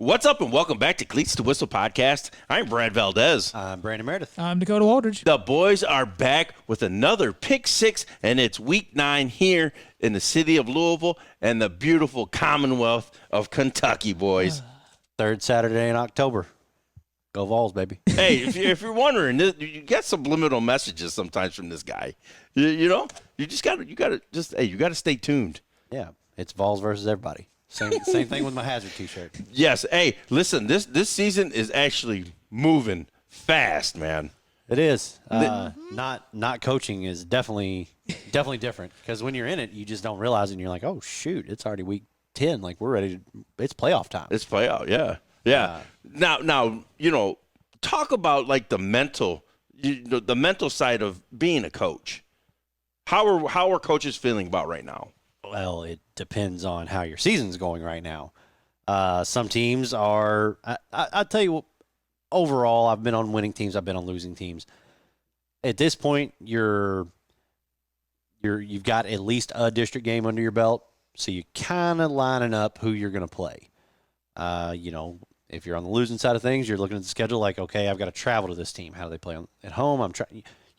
What's up and welcome back to Cleats to Whistle podcast. I'm Brad Valdez. I'm Brandon Meredith. I'm Dakota Aldridge. The boys are back with another Pick 6, and it's week 9 here in the city of Louisville and the beautiful Commonwealth of Kentucky, boys. Third Saturday in October. Go Vols, baby. Hey, if you're wondering, you get subliminal messages sometimes from this guy. You know, you gotta stay tuned. Yeah, it's Vols versus everybody. Same thing with my Hazard T-shirt. Yes. Hey, listen, this season is actually moving fast, man. It is. Not coaching is definitely different because when you're in it, you just don't realize it, and you're like, oh shoot, it's already week 10. Like we're ready. It's playoff time. It's playoff. Yeah. Now, talk about like the mental side of being a coach. How are coaches feeling about right now? Well, it depends on how your season's going right now. Some teams are. I'll tell you what. Overall, I've been on winning teams. I've been on losing teams. At this point, you've got at least a district game under your belt, so you kind of lining up who you're going to play. If you're on the losing side of things, you're looking at the schedule like, okay, I've got to travel to this team. How do they play at home?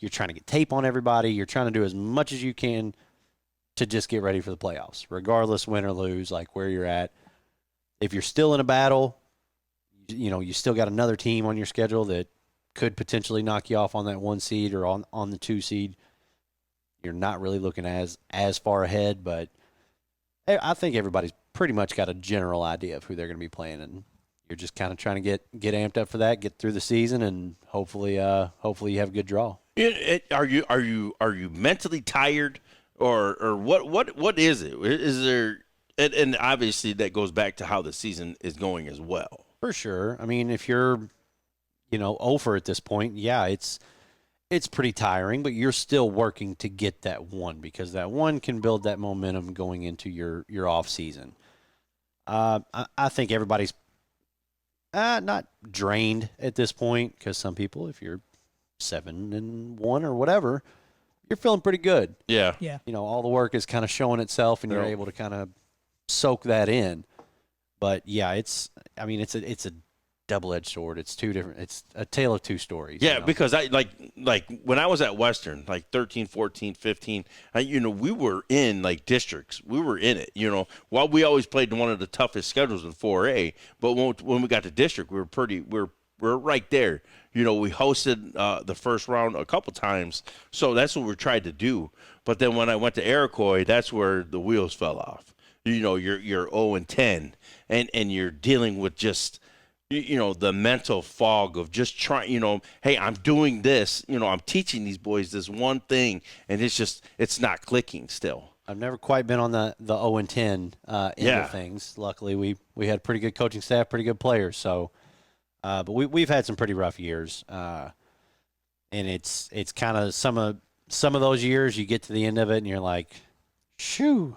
You're trying to get tape on everybody. You're trying to do as much as you can to just get ready for the playoffs, regardless win or lose, like where you're at. If you're still in a battle, you still got another team on your schedule that could potentially knock you off on that 1 seed or on the 2 seed. You're not really looking as far ahead, but I think everybody's pretty much got a general idea of who they're going to be playing, and you're just kind of trying to get amped up for that, get through the season, and hopefully you have a good draw. Are you mentally tired? Or what is it? Is there and obviously that goes back to how the season is going as well. For sure. I mean, if you're 0 at this point, yeah, it's pretty tiring, but you're still working to get that 1 because that 1 can build that momentum going into your off season. I think everybody's not drained at this point because some people, if you're 7-1 or whatever, you're feeling pretty good. Yeah. All the work is kind of showing itself, and you're able to kind of soak that in. But yeah, it's a double-edged sword. It's two different. It's a tale of two stories. Yeah, because I like when I was at Western, like 13, 14, 15. We were in like districts. We were in it. While we always played one of the toughest schedules in 4A, but when we got to district, we're right there. We hosted the first round a couple times, so that's what we tried to do. But then when I went to Iroquois, that's where the wheels fell off. You're 0-10, and you're dealing with just the mental fog of just trying. Hey, I'm doing this. I'm teaching these boys this one thing, and it's not clicking still. I've never quite been on the 0-10 end of things. Luckily, we had pretty good coaching staff, pretty good players, so. But we've had some pretty rough years, and it's kind of some of those years you get to the end of it and you're like, shoo,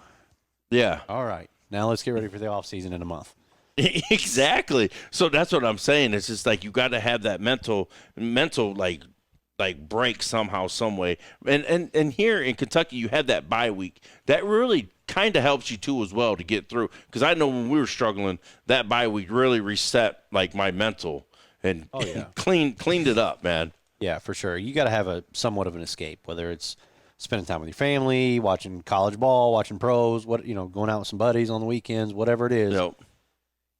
yeah, all right, now let's get ready for the off season in a month. Exactly. So that's what I'm saying. It's just like you got to have that mental like break somehow, some way. And here in Kentucky, you have that bye week that really kind of helps you too as well to get through. Because I know when we were struggling, that bye week really reset like my mental and cleaned it up, man. Yeah, for sure. You got to have somewhat of an escape, whether it's spending time with your family, watching college ball, watching pros, going out with some buddies on the weekends, whatever it is. Yep.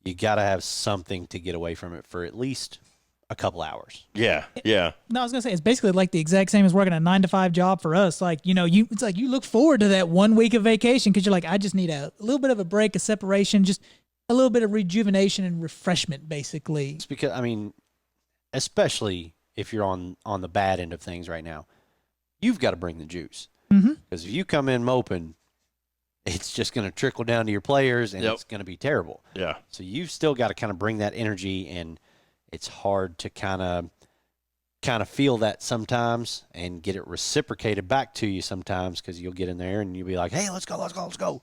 You got to have something to get away from it for at least a couple hours. Yeah. No, I was gonna say it's basically like the exact same as working a 9-to-5 job for us. Like it's like you look forward to that 1 week of vacation because you're like, I just need a little bit of a break, a separation, just a little bit of rejuvenation and refreshment, basically. It's because especially if you're on the bad end of things right now, you've got to bring the juice. Because if you come in moping, it's just going to trickle down to your players, and it's going to be terrible. Yeah. So you've still got to kind of bring that energy, and it's hard to kind of feel that sometimes and get it reciprocated back to you sometimes because you'll get in there and you'll be like, hey, let's go.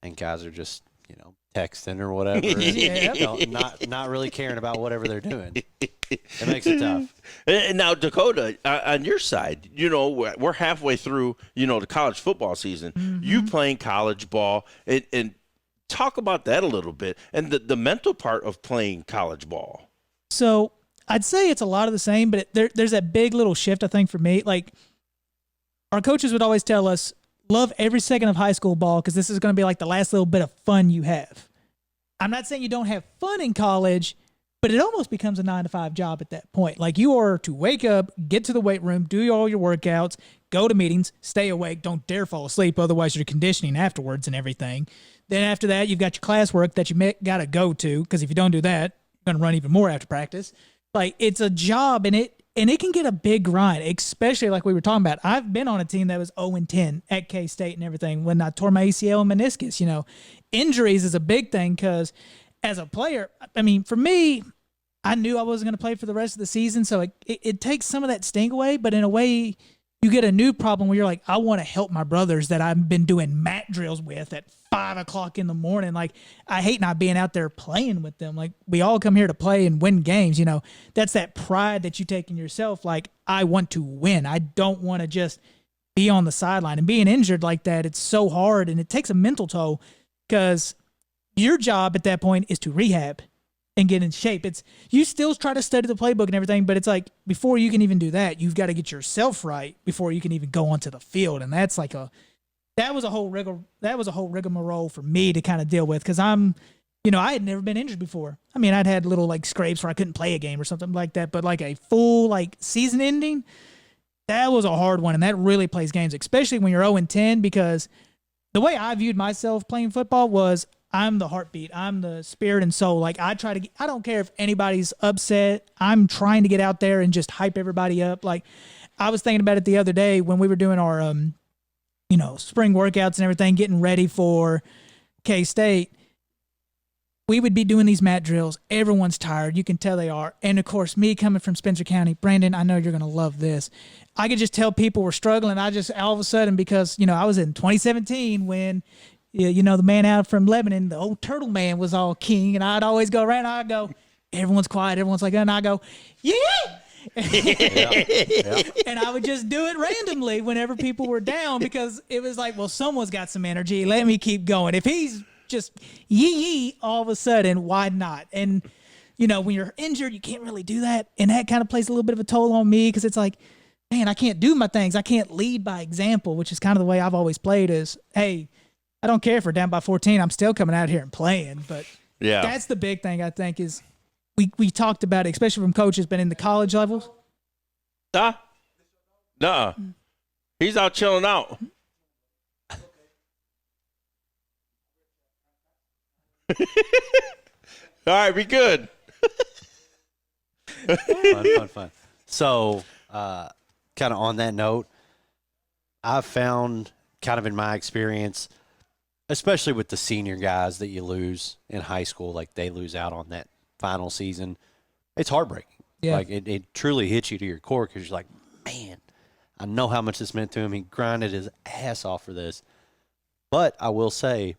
And guys are just, texting or whatever. Not really caring about whatever they're doing. It makes it tough. And now, Dakota, on your side, we're halfway through, the college football season. You playing college ball, and Talk about that a little bit and the mental part of playing college ball. So I'd say it's a lot of the same, but there's that big little shift, I think, for me. Like, our coaches would always tell us, love every second of high school ball because this is going to be like the last little bit of fun you have. I'm not saying you don't have fun in college, but it almost becomes a 9-to-5 job at that point. Like, you are to wake up, get to the weight room, do all your workouts, go to meetings, stay awake, don't dare fall asleep, otherwise you're conditioning afterwards and everything. Then after that, you've got your classwork that you got to go to, because if you don't do that, you're going to run even more after practice. Like, it's a job, and it can get a big grind, especially like we were talking about. I've been on a team that was 0-10 at K-State and everything when I tore my ACL and meniscus. You know, injuries is a big thing because as a player, I mean, for me, I knew I wasn't going to play for the rest of the season, so it takes some of that sting away, but in a way, you get a new problem where you're like, I want to help my brothers that I've been doing mat drills with at 5 o'clock in the morning. Like, I hate not being out there playing with them. Like, we all come here to play and win games. You know, that's that pride that you take in yourself. Like, I want to win. I don't want to just be on the sideline. And being injured like that, it's so hard, and it takes a mental toll because your job at that point is to rehab and get in shape. It's, you still try to study the playbook and everything, but it's like, before you can even do that, you've got to get yourself right before you can even go onto the field. And that's like that was a whole rigmarole for me to kind of deal with, because I had never been injured before. I mean, I'd had little like scrapes where I couldn't play a game or something like that, but like a full like season ending, that was a hard one. And that really plays games, especially when you're 0-10, because the way I viewed myself playing football was, I'm the heartbeat. I'm the spirit and soul. Like, I don't care if anybody's upset. I'm trying to get out there and just hype everybody up. Like, I was thinking about it the other day when we were doing our, spring workouts and everything, getting ready for K-State. We would be doing these mat drills. Everyone's tired. You can tell they are. And, of course, me coming from Spencer County, Brandon, I know you're going to love this. I could just tell people were struggling. I just, all of a sudden, because, I was in 2017 when – the man out from Lebanon, the old turtle man, was all king, and I'd always go around, I'd go, everyone's quiet, everyone's like that, and I go, yeah! And I would just do it randomly whenever people were down, because it was like, well, someone's got some energy, let me keep going. If he's just yee all of a sudden, why not? And, when you're injured, you can't really do that, and that kind of plays a little bit of a toll on me, because it's like, man, I can't do my things, I can't lead by example, which is kind of the way I've always played is, hey, I don't care if we're down by 14. I'm still coming out here and playing. But yeah, that's the big thing, I think, is we talked about it, especially from coaches, but in the college levels. Nuh-uh. He's out chilling out. All right, be good. Fun. So, kind of on that note, I've found, kind of in my experience, especially with the senior guys that you lose in high school, like they lose out on that final season, it's heartbreaking. Yeah. Like it truly hits you to your core, because you're like, man, I know how much this meant to him. He grinded his ass off for this. But I will say,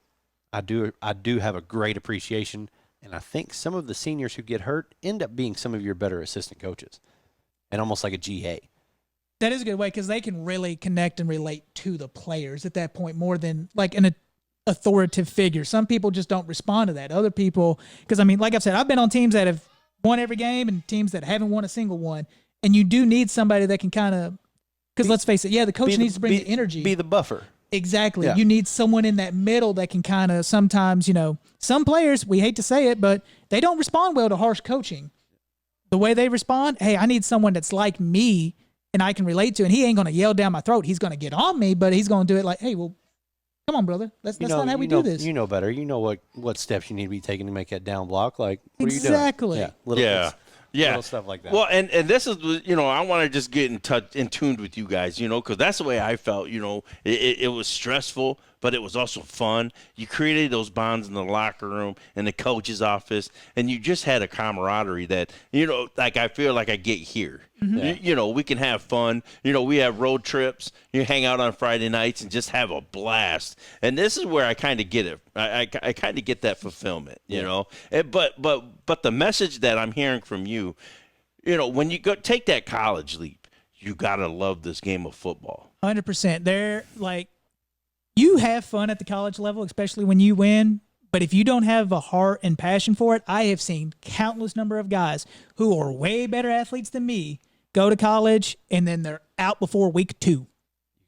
I do have a great appreciation, and I think some of the seniors who get hurt end up being some of your better assistant coaches, and almost like a GA. That is a good way, because they can really connect and relate to the players at that point more than like an authoritative figure. Some people just don't respond to that. Other people, because I mean, like I've said, I've been on teams that have won every game and teams that haven't won a single one. And you do need somebody that can kind of, because let's face it, the coach needs to bring the energy. Be the buffer. Exactly. Yeah. You need someone in that middle that can kind of sometimes, some players, we hate to say it, but they don't respond well to harsh coaching. The way they respond, hey, I need someone that's like me and I can relate to, and he ain't going to yell down my throat. He's going to get on me, but he's going to do it like, hey, well, come on, brother. That's not how we do this. You know better. You know what steps you need to be taking to make that down block. Like, what exactly. are you doing? Little stuff like that. Well, and this is, I want to just get in tuned with you guys, because that's the way I felt. It was stressful, but it was also fun. You created those bonds in the locker room, in the coach's office, and you just had a camaraderie that, like I feel like I get here. Mm-hmm. We can have fun. We have road trips. You hang out on Friday nights and just have a blast. And this is where I kind of get it. I kind of get that fulfillment, But the message that I'm hearing from you, when you go take that college leap, you got to love this game of football. 100%. They're like, you have fun at the college level, especially when you win. But if you don't have a heart and passion for it, I have seen countless number of guys who are way better athletes than me go to college and then they're out before week 2. You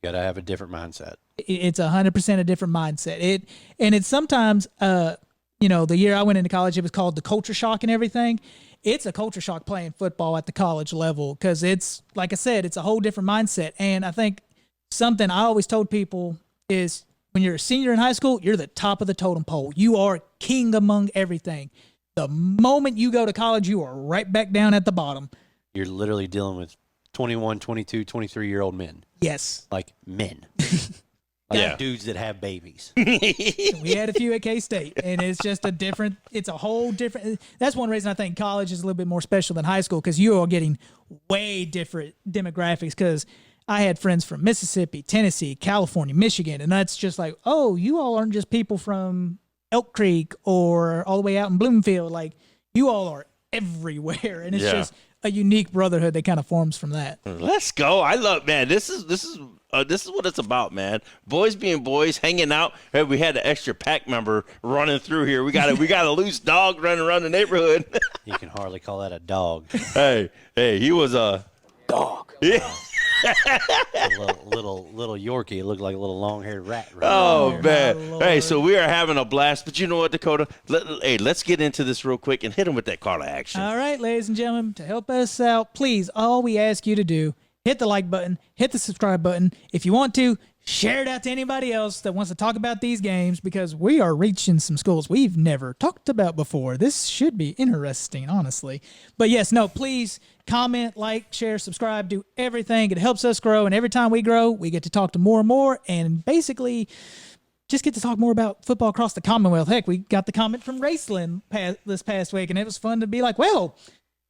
got to have a different mindset. It's 100% a different mindset. It's sometimes, the year I went into college, it was called the culture shock and everything. It's a culture shock playing football at the college level because it's, like I said, it's a whole different mindset. And I think something I always told people is when you're a senior in high school, you're the top of the totem pole. You are king among everything. The moment you go to college, you are right back down at the bottom. You're literally dealing with 21, 22, 23-year-old men. Yes. Like men. Yeah. Dudes that have babies. We had a few at K-State, and it's just it's a whole different. That's one reason I think college is a little bit more special than high school because you are getting way different demographics because I had friends from Mississippi, Tennessee, California, Michigan, and that's just like, oh, you all aren't just people from Elk Creek or all the way out in Bloomfield. Like, you all are everywhere, and it's just a unique brotherhood that kind of forms from that. Let's go. I love, man. This is what it's about, man. Boys being boys, hanging out. Hey, we had an extra pack member running through here. We got a loose dog running around the neighborhood. You can hardly call that a dog. Hey, he was a Dog. Yeah. A little Yorkie. It looked like a little long-haired rat. Right Oh, there. man. Hey, so we are having a blast. But you know what, Dakota? Let's get into this real quick and hit him with that call to action. All right, ladies and gentlemen, to help us out, please, all we ask you to do, hit the like button, hit the subscribe button. If you want to, share it out to anybody else that wants to talk about these games because we are reaching some schools we've never talked about before. This should be interesting, honestly. But yes, no, please comment, like, share, subscribe, do everything. It helps us grow, and every time we grow, we get to talk to more and more, and basically just get to talk more about football across the Commonwealth. Heck, we got the comment from Raceland this past week, and it was fun to be like, well,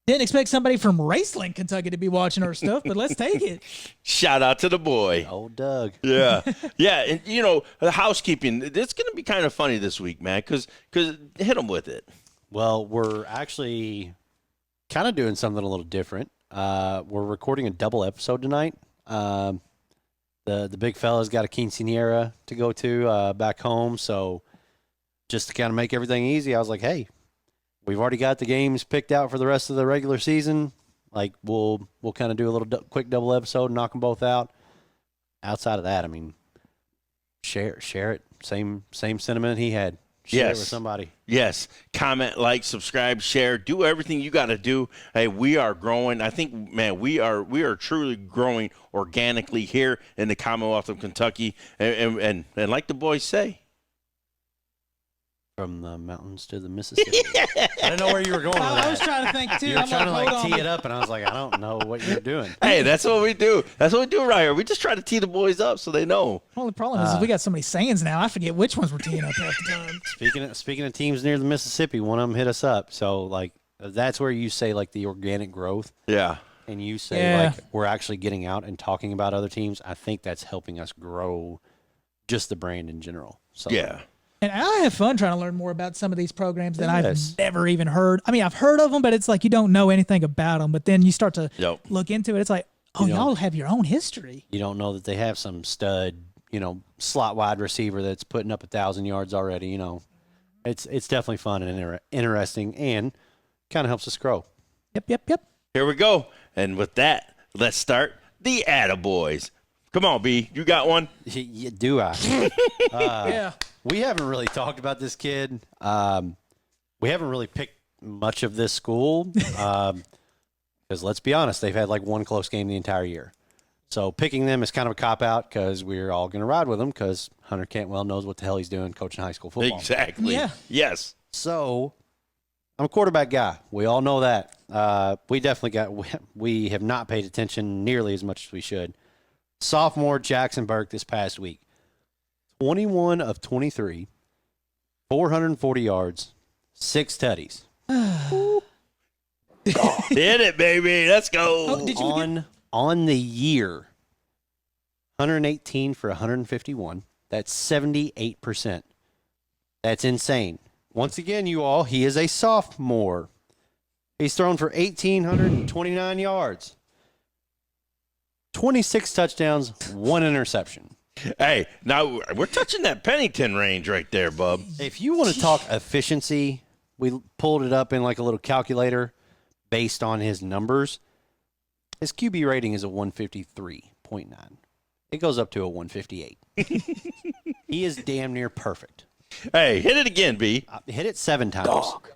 didn't expect somebody from Raceland, Kentucky to be watching our stuff, but let's take it. Shout out to the boy. Old Doug. Yeah. Yeah. And, the housekeeping, it's going to be kind of funny this week, man, because hit them with it. Well, we're actually kind of doing something a little different. We're recording a double episode tonight. The big fella's got a quinceanera to go to back home, so just to kind of make everything easy, I was like, hey, we've already got the games picked out for the rest of the regular season. Like, we'll kind of do a little quick double episode, knock them both out. Outside of that, I mean, share it. Same sentiment he had. Share it with somebody. Yes. Comment, like, subscribe, share. Do everything you got to do. Hey, we are growing. I think, man, we are truly growing organically here in the Commonwealth of Kentucky. And like the boys say, from the mountains to the Mississippi. I didn't know where you were going with that. I was trying to think, too. You were trying to, hold tee it up, and I was like, I don't know what you're doing. Hey, that's what we do. That's what we do right here. We just try to tee the boys up so they know. Only problem is we got so many sayings now, I forget which ones we're teeing up half the time. Speaking of teams near the Mississippi, one of them hit us up. So, like, that's where you say, like, the organic growth. Yeah. And you say, like, we're actually getting out and talking about other teams. I think that's helping us grow just the brand in general. So, Yeah. And I have fun trying to learn more about some of these programs that I've never even heard. I mean, I've heard of them, but it's like you don't know anything about them. But then you start to look into it. It's like, oh, y'all have your own history. You don't know that they have some stud, slot wide receiver that's putting up 1,000 yards already. It's definitely fun and interesting and kind of helps us grow. Yep. Here we go. And with that, let's start the Attaboys. Come on, B. You got one? Yeah, do I? Yeah. We haven't really talked about this kid. We haven't really picked much of this school because, let's be honest, they've had like one close game the entire year. So picking them is kind of a cop-out because we're all going to ride with them because Hunter Cantwell knows what the hell he's doing coaching high school football. Exactly. Yeah. Yes. So I'm a quarterback guy. We all know that. We have not paid attention nearly as much as we should. Sophomore Jackson Burke this past week. 21 of 23, 440 yards, 6 tutties. Hit it, baby. Let's go. Oh, did you on the year, 118 for 151. That's 78%. That's insane. Once again, you all, he is a sophomore. He's thrown for 1,829 yards, 26 touchdowns, 1 interception. Hey, now we're touching that Pennington range right there, bub. If you want to talk efficiency, we pulled it up in like a little calculator based on his numbers. His QB rating is a 153.9. It goes up to a 158. He is damn near perfect. Hey, hit it again, B. Hit it 7 times. Dog.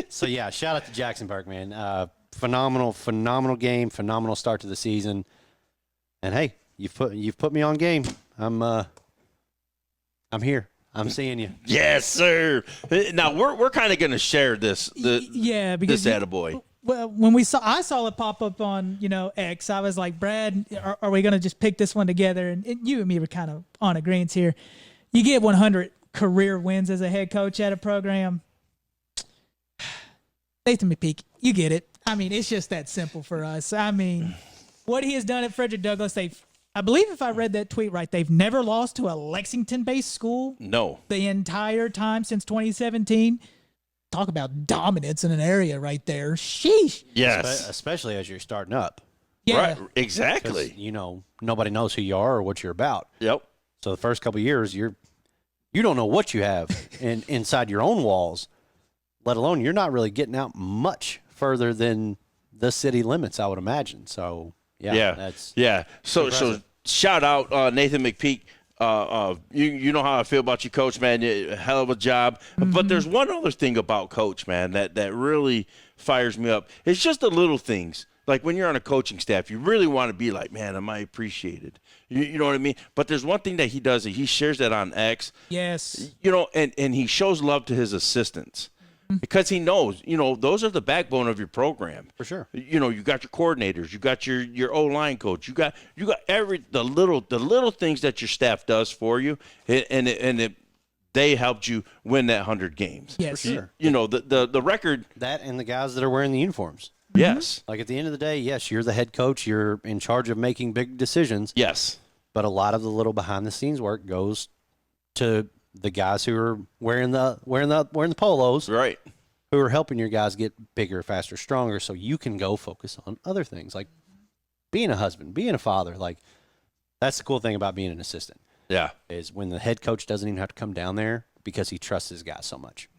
So, yeah, shout out to Jackson Park, man. Phenomenal game, phenomenal start to the season. And, hey, you've put me on game. I'm here. I'm seeing you. Yes, sir. Now we're kind of going to share this. Because this attaboy. Well, when I saw it pop up on X, I was like, Brad, are we going to just pick this one together? And you and me were kind of on agreement here. You get 100 career wins as a head coach at a program. Nathan McPeak, you get it. I mean, it's just that simple for us. I mean, what he has done at Frederick Douglass, I believe if I read that tweet right, they've never lost to a Lexington-based school. No. The entire time since 2017. Talk about dominance in an area right there. Sheesh. Yes. Especially as you're starting up. Yeah. Right. Exactly. Nobody knows who you are or what you're about. Yep. So the first couple of years, you don't know what you have inside your own walls, let alone you're not really getting out much further than the city limits, I would imagine. So, Yeah. that's So shout out Nathan McPeak. You know how I feel about you, Coach, man. Hell of a job. But there's one other thing about Coach, man, that really fires me up. It's just the little things. Like when you're on a coaching staff, you really want to be like, man, am I appreciated? You know what I mean? But there's one thing that he does. He shares that on X. Yes. And he shows love to his assistants. Because he knows, those are the backbone of your program. for sure. You got your coordinators, you got your O-line coach, you got the little things that your staff does for you, and they helped you win that 100 games. Yes. For sure. The record. That and the guys that are wearing the uniforms. Yes. Like at the end of the day, yes, you're the head coach. You're in charge of making big decisions. Yes. But a lot of the little behind the scenes work goes to the guys who are wearing the polos, Right. who are helping your guys get bigger, faster, stronger, so you can go focus on other things like being a husband, being a father. Like that's the cool thing about being an assistant. Yeah. Is when the head coach doesn't even have to come down there because he trusts his guys so much.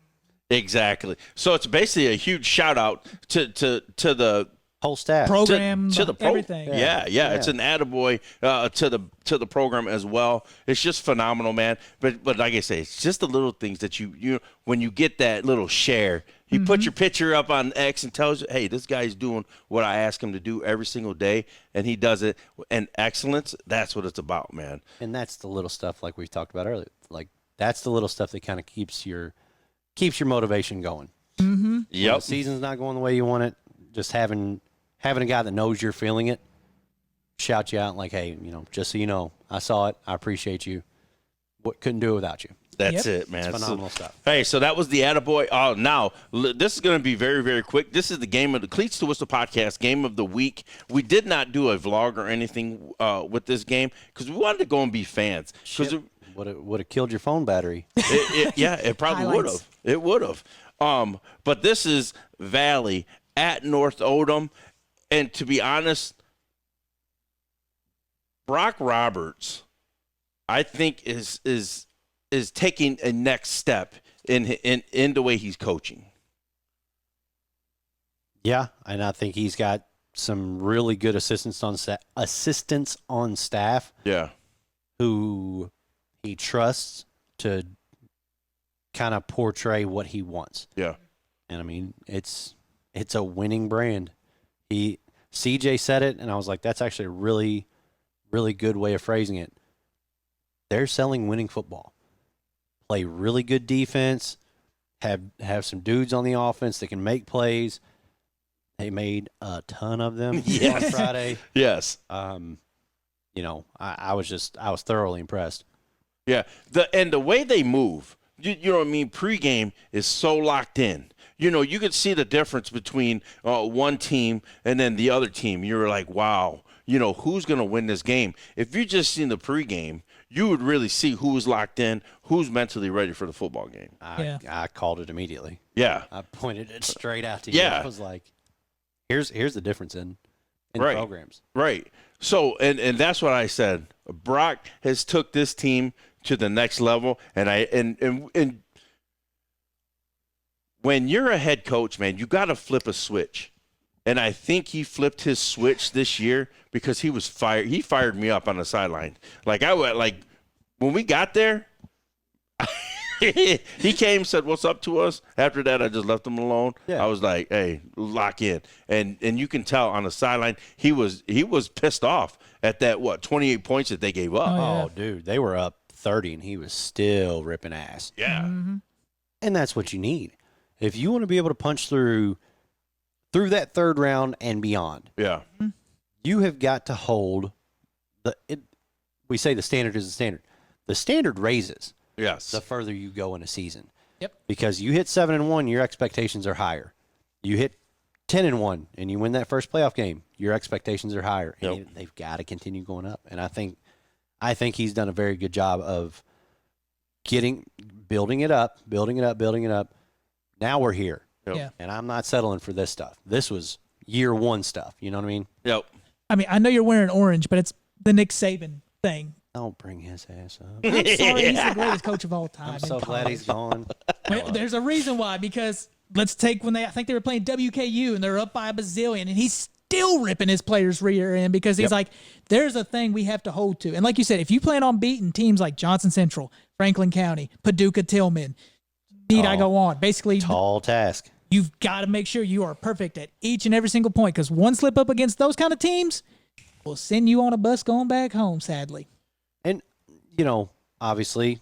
Exactly. So it's basically a huge shout out to the Whole staff. Program, to the everything. Yeah. It's an attaboy to the program as well. It's just phenomenal, man. But like I say, it's just the little things that you when you get that little share, he puts your picture up on X and tells you, hey, this guy's doing what I ask him to do every single day, and he does it. And excellence, that's what it's about, man. And that's the little stuff like we talked about earlier. Like that's the little stuff that kind of keeps your motivation going. Mm-hmm. Yep. The season's not going the way you want it. Just having a guy that knows you're feeling it, shout you out like, hey, just so you know, I saw it. I appreciate you. Couldn't do it without you. That's it, man. It's phenomenal stuff. Hey, so that was the attaboy. Oh, now, this is going to be very, very quick. This is the game of the Cleats to Whistle podcast, game of the week. We did not do a vlog or anything with this game because we wanted to go and be fans. Would have killed your phone battery. It probably would have. It would have. But this is Valley at North Oldham. And to be honest, Brock Roberts, I think is taking a next step in the way he's coaching. Yeah, and I think he's got some really good assistants on staff. Yeah, who he trusts to kind of portray what he wants. Yeah, and I mean it's a winning brand. CJ said it, and I was like, that's actually a really, really good way of phrasing it. They're selling winning football. Play really good defense, have some dudes on the offense that can make plays. They made a ton of them on Friday. Yes. I was thoroughly impressed. Yeah. The way they move, you know what I mean? Pre-game is so locked in. You could see the difference between one team and then the other team. You're like, wow, who's going to win this game? If you just seen the pregame, you would really see who's locked in, who's mentally ready for the football game. I called it immediately. Yeah. I pointed it straight out to you. Yeah. I was like, here's the difference in in the programs. Right. So, and that's what I said. Brock has took this team to the next level, and when you're a head coach, man, you got to flip a switch. And I think he flipped his switch this year because he was fired. He fired me up on the sideline. When we got there, he came, said, "What's up to us?" After that, I just left him alone. Yeah. I was like, "Hey, lock in." And you can tell on the sideline he was pissed off at that 28 points that they gave up. Oh, dude, they were up 30 and he was still ripping ass. Yeah. Mm-hmm. And that's what you need. If you want to be able to punch through that third round and beyond. Yeah. You have got to hold we say the standard is the standard. The standard raises. Yes. The further you go in a season. Yep. Because you hit 7-1, your expectations are higher. You hit 10-1 and you win that first playoff game, your expectations are higher. And they've got to continue going up. And I think he's done a very good job of building it up. Now we're here. Yep. Yeah. And I'm not settling for this stuff. This was year one stuff. You know what I mean? Yep. I mean, I know you're wearing orange, but it's the Nick Saban thing. Don't bring his ass up. I'm sorry, he's the greatest coach of all time. I'm so glad he's gone. Well, there's a reason why, because let's take I think they were playing WKU and they're up by a bazillion and he's still ripping his players' rear end because he's like, there's a thing we have to hold to. And like you said, if you plan on beating teams like Johnson Central, Franklin County, Paducah Tillman, I go on. Basically, tall task. You've got to make sure you are perfect at each and every single point because one slip up against those kind of teams will send you on a bus going back home, sadly. And, obviously,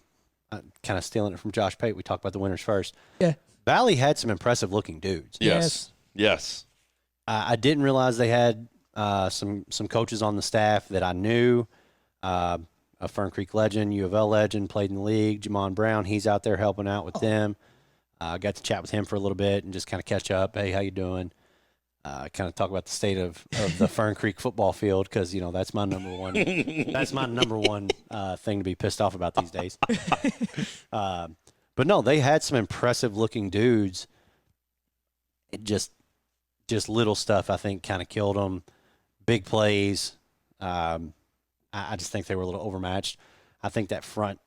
kind of stealing it from Josh Pate, we talked about the winners first. Yeah. Valley had some impressive-looking dudes. Yes. I didn't realize they had some coaches on the staff that I knew. A Fern Creek legend, U of L legend, played in the league. Jamon Brown, he's out there helping out with them. Got to chat with him for a little bit and just kind of catch up. Hey, how you doing? Kind of talk about the state of the Fern Creek football field because that's my number one. That's my number one thing to be pissed off about these days. But no, they had some impressive looking dudes. It just little stuff I think kind of killed them. Big plays. I just think they were a little overmatched. I think that front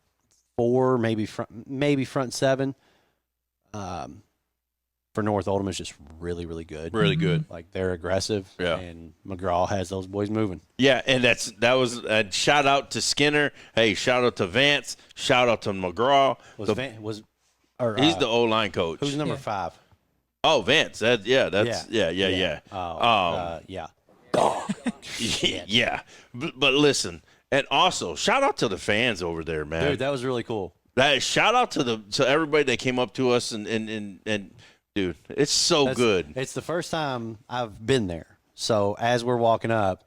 four, maybe front seven. For North Oldham is just really, really good. Really good. Like they're aggressive. Yeah. And McGraw has those boys moving. Yeah, and that was a shout out to Skinner. Hey, shout out to Vance. Shout out to McGraw. He's the O-line coach. Who's number 5? Oh, Vance. Yeah. Yeah. But listen, and also shout out to the fans over there, man. Dude, that was really cool. Shout out to everybody that came up to us and dude, it's so good. It's the first time I've been there. So as we're walking up,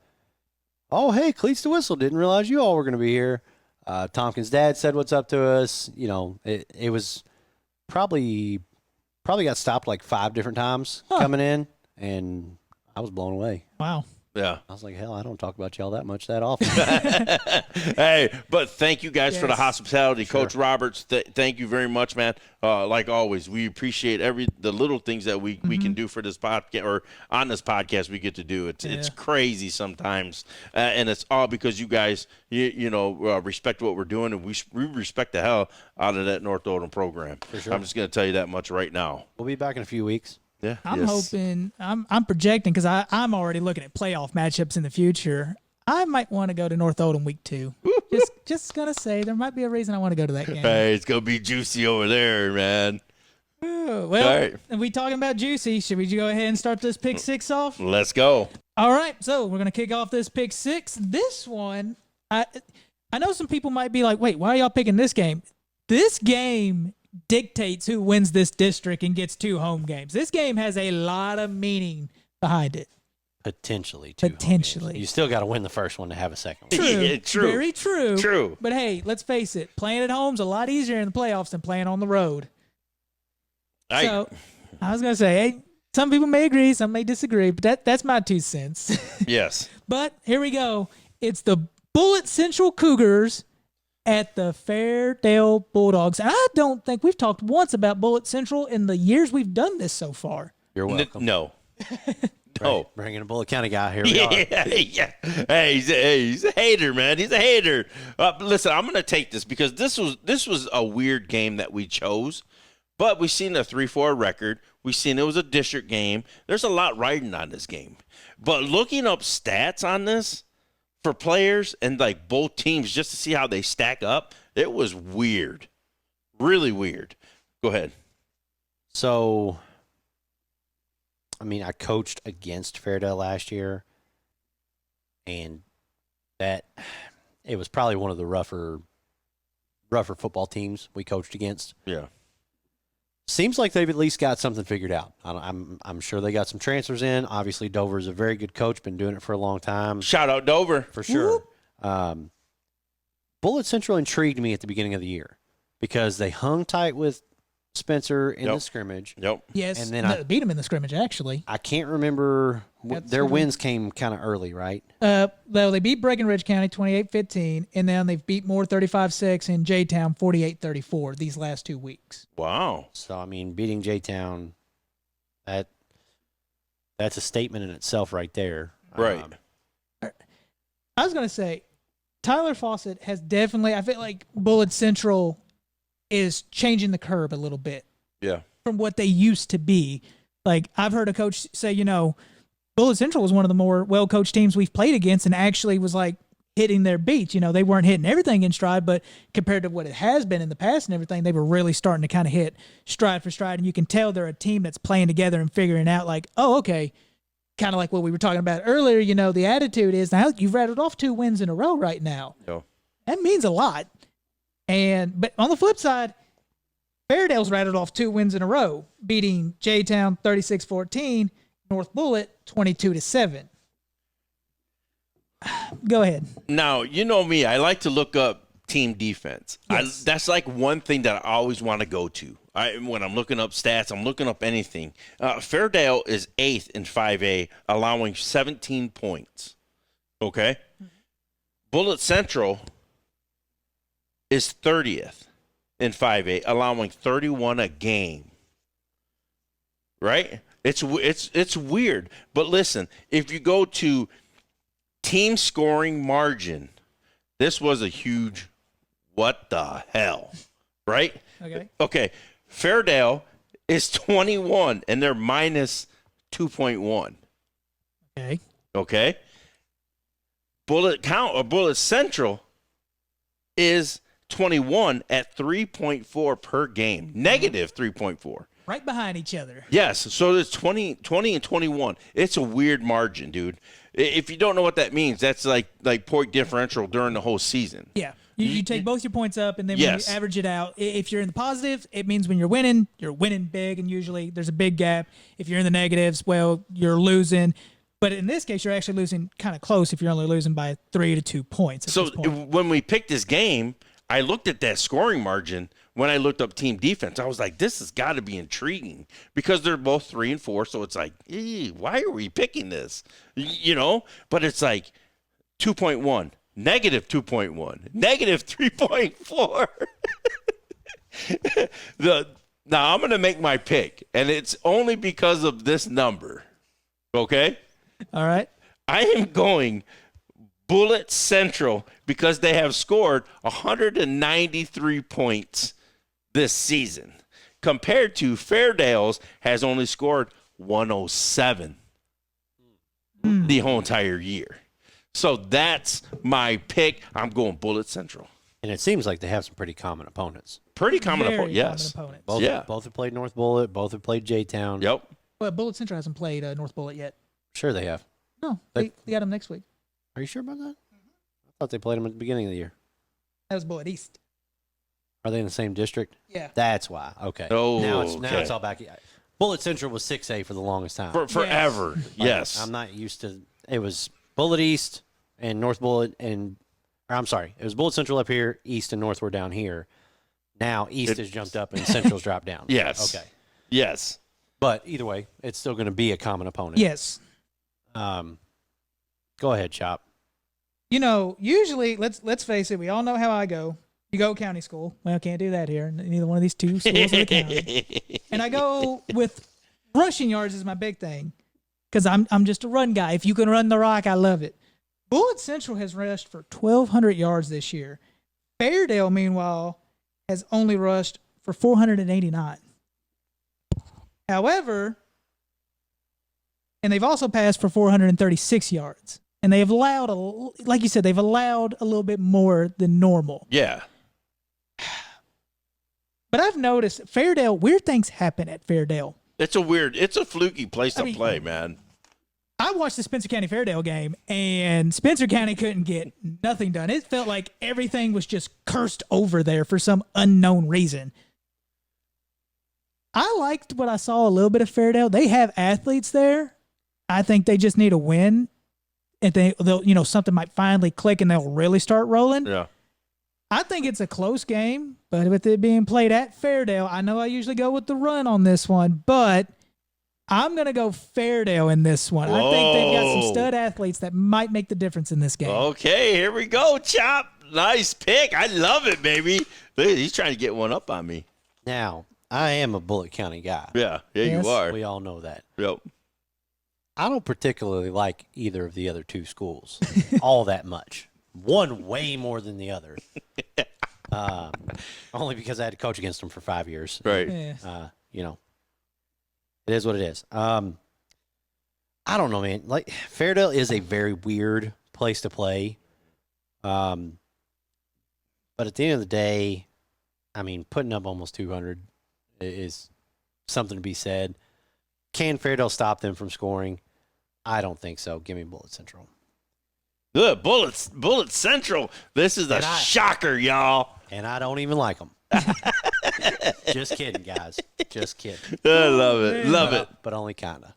oh hey, Cleats to Whistle, didn't realize you all were going to be here. Tompkins' dad said what's up to us. It was probably got stopped like 5 different times coming in, and I was blown away. Wow. Yeah. I was like, hell, I don't talk about y'all that much that often. Hey, but thank you guys for the hospitality. Sure. Coach Roberts, thank you very much, man. Like always, we appreciate the little things that we can do for this podcast, or on this podcast we get to do. It's crazy sometimes, and it's all because you guys, respect what we're doing, and we respect the hell out of that North Oldham program. For sure. I'm just going to tell you that much right now. We'll be back in a few weeks. Yeah, I'm hoping, I'm projecting because I'm already looking at playoff matchups in the future. I might want to go to North Oldham week 2. Just gonna say there might be a reason I want to go to that game. Hey, it's gonna be juicy over there, man. Oh, well, are we talking about juicy? Should we go ahead and start this pick 6 off? Let's go. All right, so we're gonna kick off this pick 6. This one, I know some people might be like, wait, why are y'all picking this game? This game dictates who wins this district and gets 2 home games. This game has a lot of meaning behind it. Potentially. You still got to win the first one to have a second one. True. Yeah, true. Very true. True. But hey, let's face it, playing at home's a lot easier in the playoffs than playing on the road. So I was going to say, hey, some people may agree, some may disagree, but that's my 2 cents. Yes. But here we go. It's the Bullitt Central Cougars at the Fairdale Bulldogs. And I don't think we've talked once about Bullitt Central in the years we've done this so far. You're welcome. No. No. Bringing a Bullitt County guy here. We are. Yeah. Hey, he's a hater, man. He's a hater. Listen, I'm going to take this because this was a weird game that we chose, but we've seen a 3-4 record. We've seen it was a district game. There's a lot riding on this game. But looking up stats on this for players and like both teams just to see how they stack up, it was weird. Really weird. Go ahead. So, I mean, I coached against Fairdale last year, and it was probably one of the rougher football teams we coached against. Yeah. Seems like they've at least got something figured out. I'm sure they got some transfers in. Obviously, Dover's a very good coach, been doing it for a long time. Shout out Dover. For sure. Bullitt Central intrigued me at the beginning of the year because they hung tight with Spencer in the scrimmage. Yep. Yes, and then beat them in the scrimmage, actually. I can't remember. Their wins came kind of early, right? Though they beat Breckenridge County 28-15, and then they've beat Moore 35-6 and J-Town 48-34 these last 2 weeks. Wow. So, I mean, beating J-Town, that's a statement in itself right there. Right. I was going to say, Tyler Fawcett has definitely, I feel like Bullitt Central is changing the curve a little bit. Yeah. From what they used to be. Like, I've heard a coach say, Bullitt Central was one of the more well-coached teams we've played against and actually was, like, hitting their beats. They weren't hitting everything in stride, but compared to what it has been in the past and everything, they were really starting to kind of hit stride for stride. And you can tell they're a team that's playing together and figuring out, like, oh, okay, kind of like what we were talking about earlier, the attitude is, now you've rattled off 2 wins in a row right now. Yeah. That means a lot. But on the flip side, Fairdale's rattled off 2 wins in a row, beating J-Town 36-14, North Bullitt 22-7. Go ahead. Now, you know me. I like to look up team defense. Yes. That's like one thing that I always want to go to. When I'm looking up stats, I'm looking up anything. Fairdale is 8th in 5A, allowing 17 points. Okay? Bullitt Central is 30th in 5A, allowing 31 a game. Right? It's weird. But listen, if you go to team scoring margin, this was a huge what the hell, right? Okay. Fairdale is 21, and they're minus 2.1. Okay. Bullitt Central is 21 at 3.4 per game, negative 3.4. Right behind each other. Yes, so it's 20 and 21. It's a weird margin, dude. If you don't know what that means, that's like point differential during the whole season. Yeah. You take both your points up, and then when Yes. you average it out, if you're in the positive, it means when you're winning big, and usually there's a big gap. If you're in the negatives, well, you're losing. But in this case, you're actually losing kind of close if you're only losing by 3 to 2 points. At So this point. when we picked this game, I looked at that scoring margin when I looked up team defense. I was like, this has got to be intriguing because they're both 3 and 4. So it's like, why are we picking this? But it's like 2.1, negative 2.1, negative 3.4. Now I'm going to make my pick, and it's only because of this number. Okay? All right. I am going Bullitt Central because they have scored 193 points this season compared to Fairdale's has only scored 107 the whole entire year. So that's my pick. I'm going Bullitt Central. And it seems like they have some pretty common opponents. Pretty common Very opponent, yes. common opponents. Both have played North Bullitt. Both have played J-Town. Yep. But Bullitt Central hasn't played North Bullitt yet. Sure they have. No, they got them next week. Are you sure about that? I thought they played them at the beginning of the year. That was Bullitt East. Are they in the same district? Yeah. That's why. Okay. Oh, now okay. it's all back. Bullitt Central was 6A for the longest time. Forever. Yes. I'm not used to. It was Bullitt East and North Bullitt and. Or I'm sorry. It was Bullitt Central up here. East and North were down here. Now East has jumped up and Central's dropped down. Yes. Okay. Yes. But either way, it's still going to be a common opponent. Yes. Go ahead, Chop. Usually, let's face it, we all know how I go. You go county school. Well, can't do that here. Neither one of these two schools in the county. And I go with rushing yards is my big thing. because I'm just a run guy. If you can run the rock, I love it. Bullitt Central has rushed for 1,200 yards this year. Fairdale, meanwhile, has only rushed for 489. However, and they've also passed for 436 yards. And they've allowed, like you said, they've allowed a little bit more than normal. Yeah. But I've noticed Fairdale, weird things happen at Fairdale. It's a fluky place to play, man. I watched the Spencer County Fairdale game, and Spencer County couldn't get nothing done. It felt like everything was just cursed over there for some unknown reason. I liked what I saw a little bit of Fairdale. They have athletes there. I think they just need a win. And they'll, something might finally click and they'll really start rolling. Yeah. I think it's a close game, but with it being played at Fairdale, I know I usually go with the run on this one, but I'm going to go Fairdale in this one. Whoa. I think they've got some stud athletes that might make the difference in this game. Okay, here we go, Chop. Nice pick. I love it, baby. Look, he's trying to get one up on me. Now, I am a Bullitt County guy. Yeah, Yes. you are. We all know that. Yep. I don't particularly like either of the other two schools all that much. One way more than the other. Only because I had to coach against them for 5 years. Right. Yeah. It is what it is. I don't know, man. Like, Fairdale is a very weird place to play. But at the end of the day, I mean, putting up almost 200 is something to be said. Can Fairdale stop them from scoring? I don't think so. Give me Bullitt Central. Good. Bullitt Central. This is a shocker, y'all. And I don't even like them. Just kidding, guys. Just kidding. I love it. Love it. But only kind of.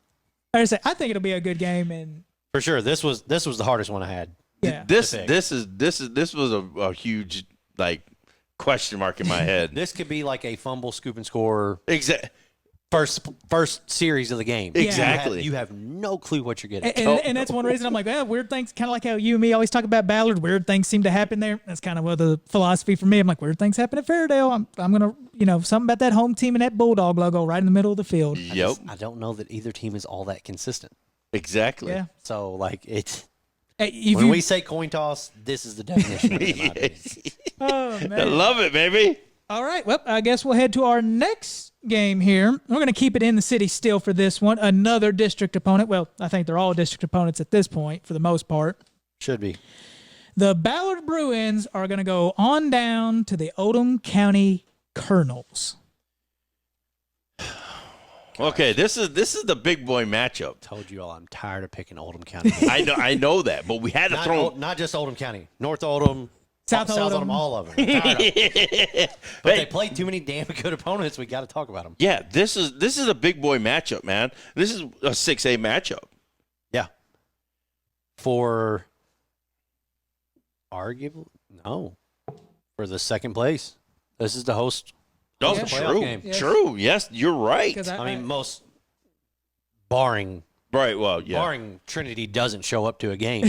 Like I say, I think it'll be a good game, and For sure. This was the hardest one I had. yeah, This was a huge question mark in my head. This could be like a fumble, scoop, and score Exactly. first series of the game. Exactly. You have no clue what you're getting. and that's one reason I'm like, weird things, kind of like how you and me always talk about Ballard. Weird things seem to happen there. That's kind of what the philosophy for me. I'm like, weird things happen at Fairdale. I'm gonna, something about that home team and that Bulldog logo right in the middle of the field. Yep. I don't know that either team is all that consistent. Exactly. Yeah. So, it's Hey, when we say coin toss, this is the definition of it, in my opinion. oh I man. love it, baby. All right. Well, I guess we'll head to our next game here. We're going to keep it in the city still for this one. Another district opponent. Well, I think they're all district opponents at this point for the most part. Should be. The Ballard Bruins are going to go on down to the Oldham County Colonels. Okay, this is the big boy matchup. Told you all I'm tired of picking Oldham County. I know that, but we had to throw. Not just Oldham County. North Oldham. South Oldham, Oldham. all of them. I'm tired of them. But Hey. they played too many damn good opponents. We got to talk about them. Yeah, this is a big boy matchup, man. This is a 6A matchup. Yeah. For arguable, no. For the second place, this is the host. Oh, Yeah. true, Game. Yes. true. Yes, you're right. 'Cause I mean, most barring Well, yeah. barring Trinity doesn't show up to a game.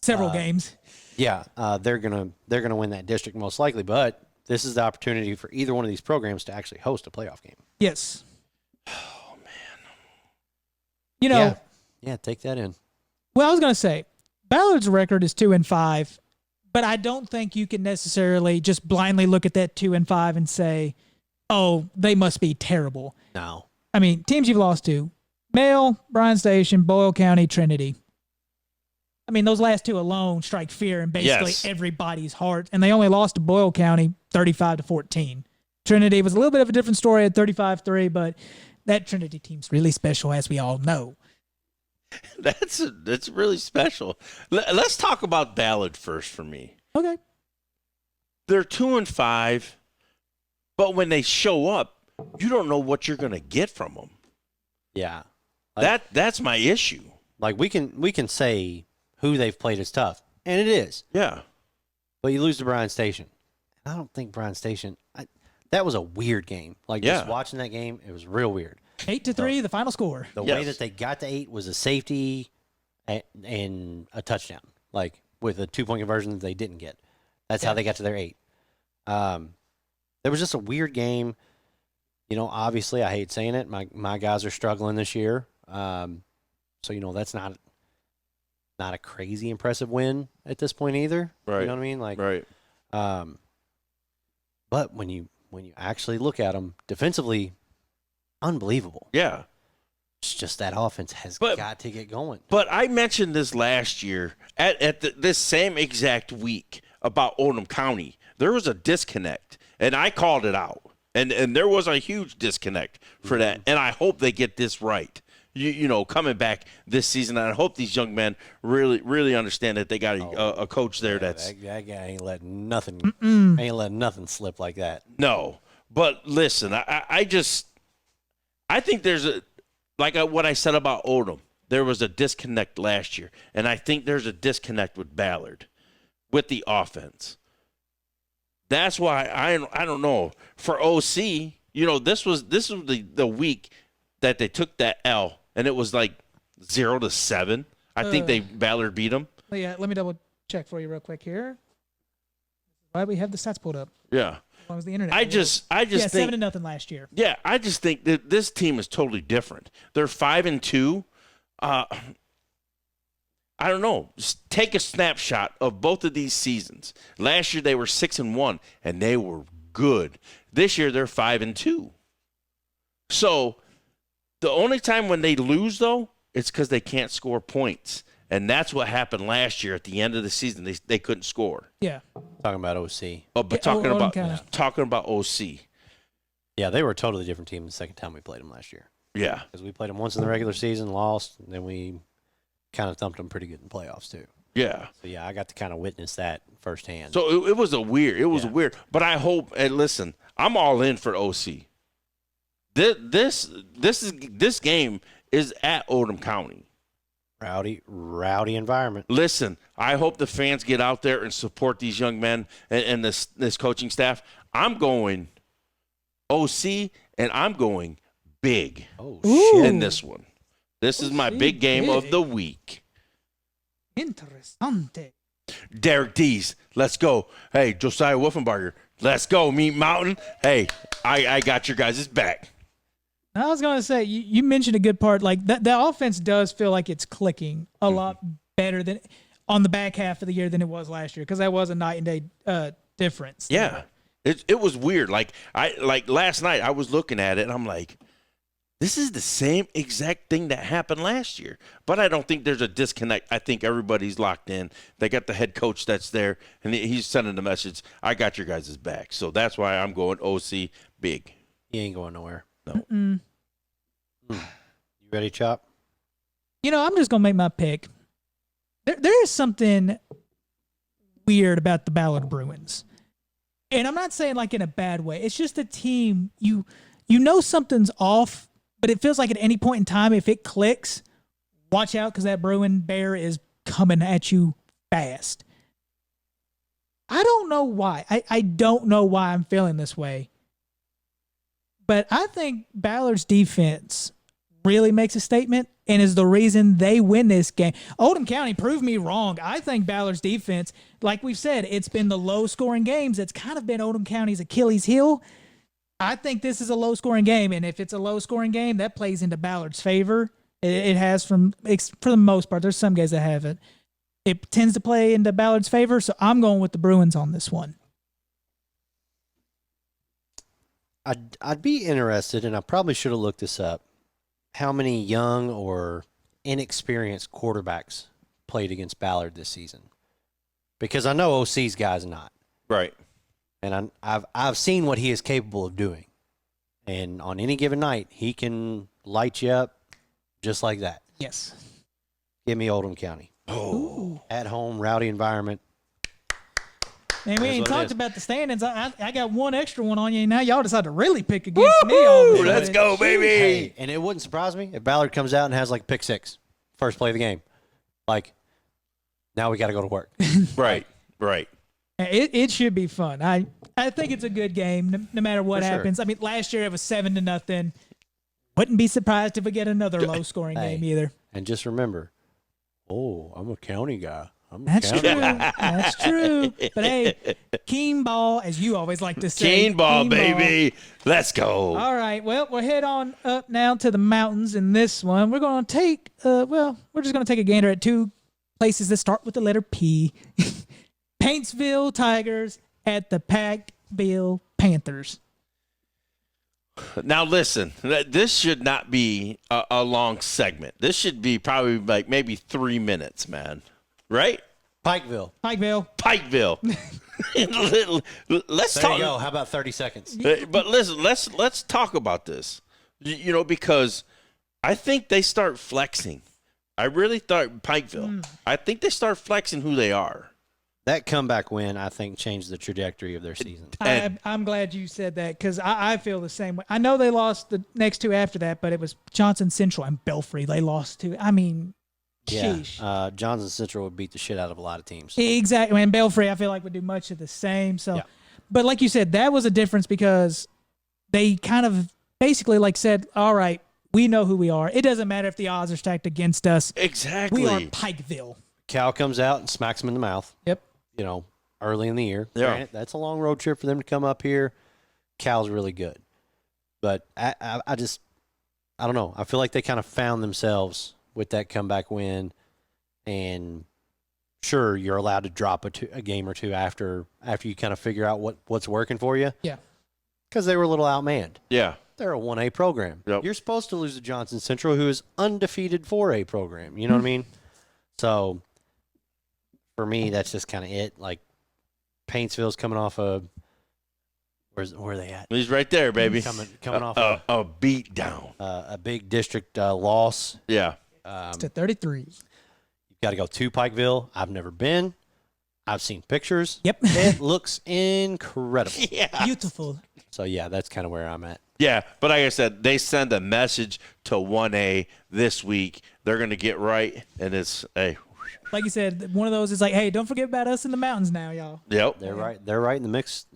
several games. Yeah, they're gonna win that district most likely. But this is the opportunity for either one of these programs to actually host a playoff game. Yes. Oh man. Yeah, take that in. Well, I was going to say, Ballard's record is 2-5, but I don't think you can necessarily just blindly look at that 2-5 and say, oh, they must be terrible. No. I mean, teams you've lost to: Mail, Bryan Station, Boyle County, Trinity. I mean, those last two alone strike fear in basically Yes. everybody's heart, and they only lost to Boyle County 35-14. Trinity was a little bit of a different story at 35-3, but that Trinity team's really special, as we all know. That's really special. Let's talk about Ballard first for me. Okay. They're 2-5, but when they show up, you don't know what you're going to get from them. Yeah. That's my issue. Like we can say who they've played is tough, and it is. Yeah. But you lose to Bryan Station. I don't think Bryan Station. That was a weird game. Like just Yeah. watching that game, it was real weird. 8-3, the final score. The Yes. way that they got to 8 was a safety and a touchdown, like with a 2-point conversion that they didn't get. That's how they got to their 8. There was just a weird game. Obviously, I hate saying it. My guys are struggling this year. So that's not a crazy impressive win at this point either. Right. You know what I mean? Like, Right. But when you actually look at them defensively, unbelievable. Yeah. It's just that offense has But- got to get going. But I mentioned this last year at this same exact week about Oldham County. There was a disconnect, and I called it out. And there was a huge disconnect for that. And I hope they get this right. You know, coming back this season, and I hope these young men really understand that they got a coach there that's that guy ain't letting nothing slip like that. no. But listen, I think there's what I said about Oldham. There was a disconnect last year, and I think there's a disconnect with Ballard, with the offense. That's why I don't know for OC. You know, this was the week that they took that L, and it was like 0-7. I think Ballard beat them. Yeah, let me double check for you real quick here. Why we have the stats pulled up? Yeah. As long as the internet. I just think 7-0 last year. Yeah, I just think that this team is totally different. They're 5-2. I don't know. Just take a snapshot of both of these seasons. Last year they were 6-1, and they were good. This year they're 5-2. So the only time when they lose, though, it's because they can't score points. And that's what happened last year at the end of the season. They couldn't score. Yeah. Talking about OC. Oh, but Oldham talking about OC. Yeah, they were a totally different team the second time we played them last year. Yeah. Because we played them once in the regular season, lost, and then we kind of thumped them pretty good in the playoffs too. Yeah. So yeah, I got to kind of witness that firsthand. So it was weird. But I hope, and listen, I'm all in for OC. This game is at Oldham County. Rowdy environment. Listen, I hope the fans get out there and support these young men and this coaching staff. I'm going OC, and I'm going big in this one. This is my big game of the week. Interessante. Derek Dees, let's go. Hey, Josiah Wolfenbarger, let's go. Meat Mountain. Hey, I got your guys' back. I was going to say, you mentioned a good part. Like, the offense does feel like it's clicking a lot better than on the back half of the year than it was last year, because that was a night and day difference. Yeah. It was weird. Like last night, I was looking at it, and I'm like, this is the same exact thing that happened last year. But I don't think there's a disconnect. I think everybody's locked in. They got the head coach that's there, and he's sending the message, I got your guys' back. So that's why I'm going OC big. He ain't going nowhere. No. You ready, Chop? I'm just going to make my pick. There is something weird about the Ballard Bruins. And I'm not saying like in a bad way. It's just a team, you know something's off, but it feels like at any point in time, if it clicks, watch out because that Bruin bear is coming at you fast. I don't know why. I don't know why I'm feeling this way. But I think Ballard's defense really makes a statement and is the reason they win this game. Oldham County proved me wrong. I think Ballard's defense, like we've said, it's been the low-scoring games. It's kind of been Oldham County's Achilles heel. I think this is a low-scoring game, and if it's a low-scoring game, that plays into Ballard's favor. It has for the most part. There's some guys that haven't. It tends to play into Ballard's favor, so I'm going with the Bruins on this one. I'd be interested, and I probably should have looked this up, how many young or inexperienced quarterbacks played against Ballard this season. Because I know OC's guys not. Right. And I've seen what he is capable of doing. And on any given night, he can light you up just like that. Yes. Give me Oldham County. Oh. At home, rowdy environment. And we That's ain't what it talked is. about the standings. I got one extra one on you. Now y'all decide to really pick against me. All of a sudden. Let's go, baby. Hey, and it wouldn't surprise me if Ballard comes out and has like pick six, first play of the game. Like, now we got to go to work. Right. Right. It should be fun. I think it's a good game, no matter what For sure. happens. I mean, last year it was 7-0. Wouldn't be surprised if we get another low-scoring Hey. game either. And just remember, I'm a county guy. That's counting. true. That's true. But hey, keen ball, as you always like to say. Keen ball, baby. Let's go. All right. Well, we'll head on up now to the mountains in this one. We're going to take, we're just going to take a gander at two places that start with the letter P. Paintsville Tigers at the Pikeville Panthers. Now listen, this should not be a long segment. This should be probably like maybe 3 minutes, man. Right? Pikeville. Pikeville. Let's There talk. you go. How about 30 seconds? But listen, let's talk about this. You know, because I think they start flexing. I really thought Pikeville. I think they start flexing who they are. That comeback win, I think, changed the trajectory of their season. I'm glad you said that because I feel the same way. I know they lost the next two after that, but it was Johnson Central and Belfry they lost to. I mean, sheesh. Yeah, Johnson Central would beat the shit out of a lot of teams. Exactly. And Belfry, I feel like would do much of the same. So, Yeah. But like you said, that was a difference because they kind of basically like said, all right, we know who we are. It doesn't matter if the odds are stacked against us. Exactly. We are Pikeville. Cal comes out and smacks him in the mouth. Yep. You know, early in the year. Yeah. Granted, that's a long road trip for them to come up here. Cal's really good. But I don't know. I feel like they kind of found themselves with that comeback win. And sure, you're allowed to drop a game or two after you kind of figure out what's working for you. Yeah. Because they were a little outmanned. Yeah. They're a 1A program. Yep. You're supposed to lose to Johnson Central, who is undefeated 4A program. You know what I mean? So for me, that's just kind of it. Like Paintsville's coming off where are they at? He's right there, baby. Coming off a beat down. a big district loss. Yeah. It's to 33. You've got to go to Pikeville. I've never been. I've seen pictures. Yep. It looks incredible. Yeah. Beautiful. So, yeah, that's kind of where I'm at. Yeah, but like I said, they send a message to 1A this week. They're going to get right, and it's, hey. Like you said, one of those is like, hey, don't forget about us in the mountains now, y'all. Yep. They're right. They're right in the mix.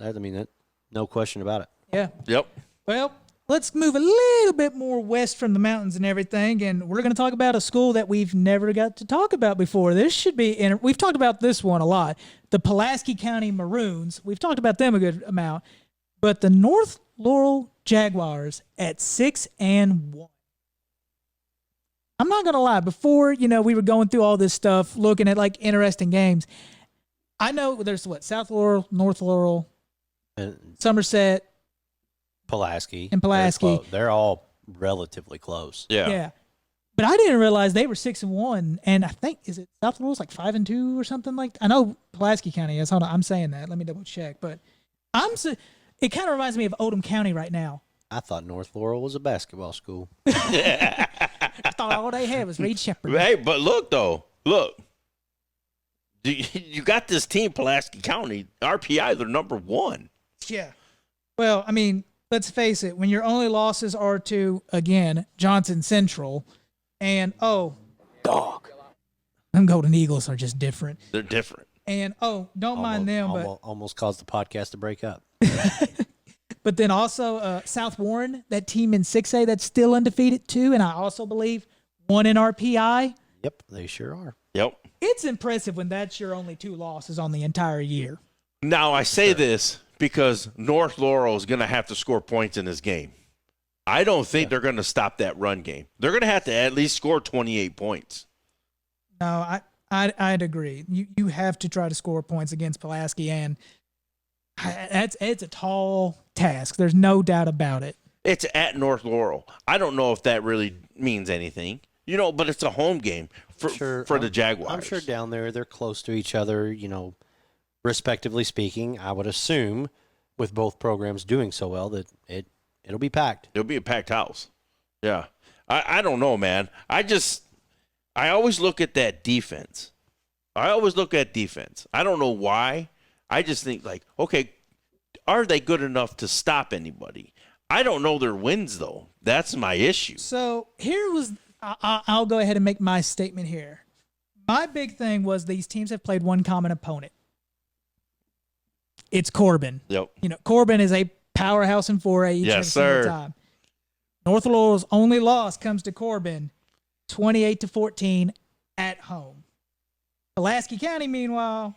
No question about it. Yeah. Yep. Well, let's move a little bit more west from the mountains and everything, and we're going to talk about a school that we've never got to talk about before. This should be, we've talked about this one a lot, the Pulaski County Maroons. We've talked about them a good amount, but the North Laurel Jaguars at 6-1. I'm not going to lie. Before, we were going through all this stuff, looking at like interesting games. I know there's South Laurel, North Laurel, Somerset, Pulaski. And Pulaski. They're all relatively close. Yeah. Yeah. But I didn't realize they were 6-1, and I think is it South Laurel's like 5-2 or something like that. I know Pulaski County is. Hold on, I'm saying that. Let me double check. But it kind of reminds me of Oldham County right now. I thought North Laurel was a basketball school. I thought all they had was Reed Shepherd. Hey, but look though, you got this team, Pulaski County RPI. They're number 1. Yeah. Well, I mean, let's face it. When your only losses are to again Johnson Central, and dog, them Golden Eagles are just different. They're different. And don't mind them, but almost caused the podcast to break up. But then also South Warren, that team in 6A that's still undefeated too, and I also believe won in RPI. Yep, they sure are. Yep. It's impressive when that's your only 2 losses on the entire year. Now I say this because North Laurel is going to have to score points in this game. I don't think they're going to stop that run game. They're going to have to at least score 28 points. No, I'd agree. You have to try to score points against Pulaski, and it's a tall task. There's no doubt about it. It's at North Laurel. I don't know if that really means anything, but it's a home game for the Jaguars. I'm sure down there they're close to each other, respectively speaking. I would assume with both programs doing so well that it'll be packed. It'll be a packed house. Yeah. I don't know, man. I always look at that defense. I don't know why. I just think okay, are they good enough to stop anybody? I don't know their wins, though. That's my issue. So I'll go ahead and make my statement here. My big thing was these teams have played one common opponent. It's Corbin. Yep. Corbin is a powerhouse in 4A each and every single time. North Laurel's only loss comes to Corbin, 28-14 at home. Pulaski County, meanwhile,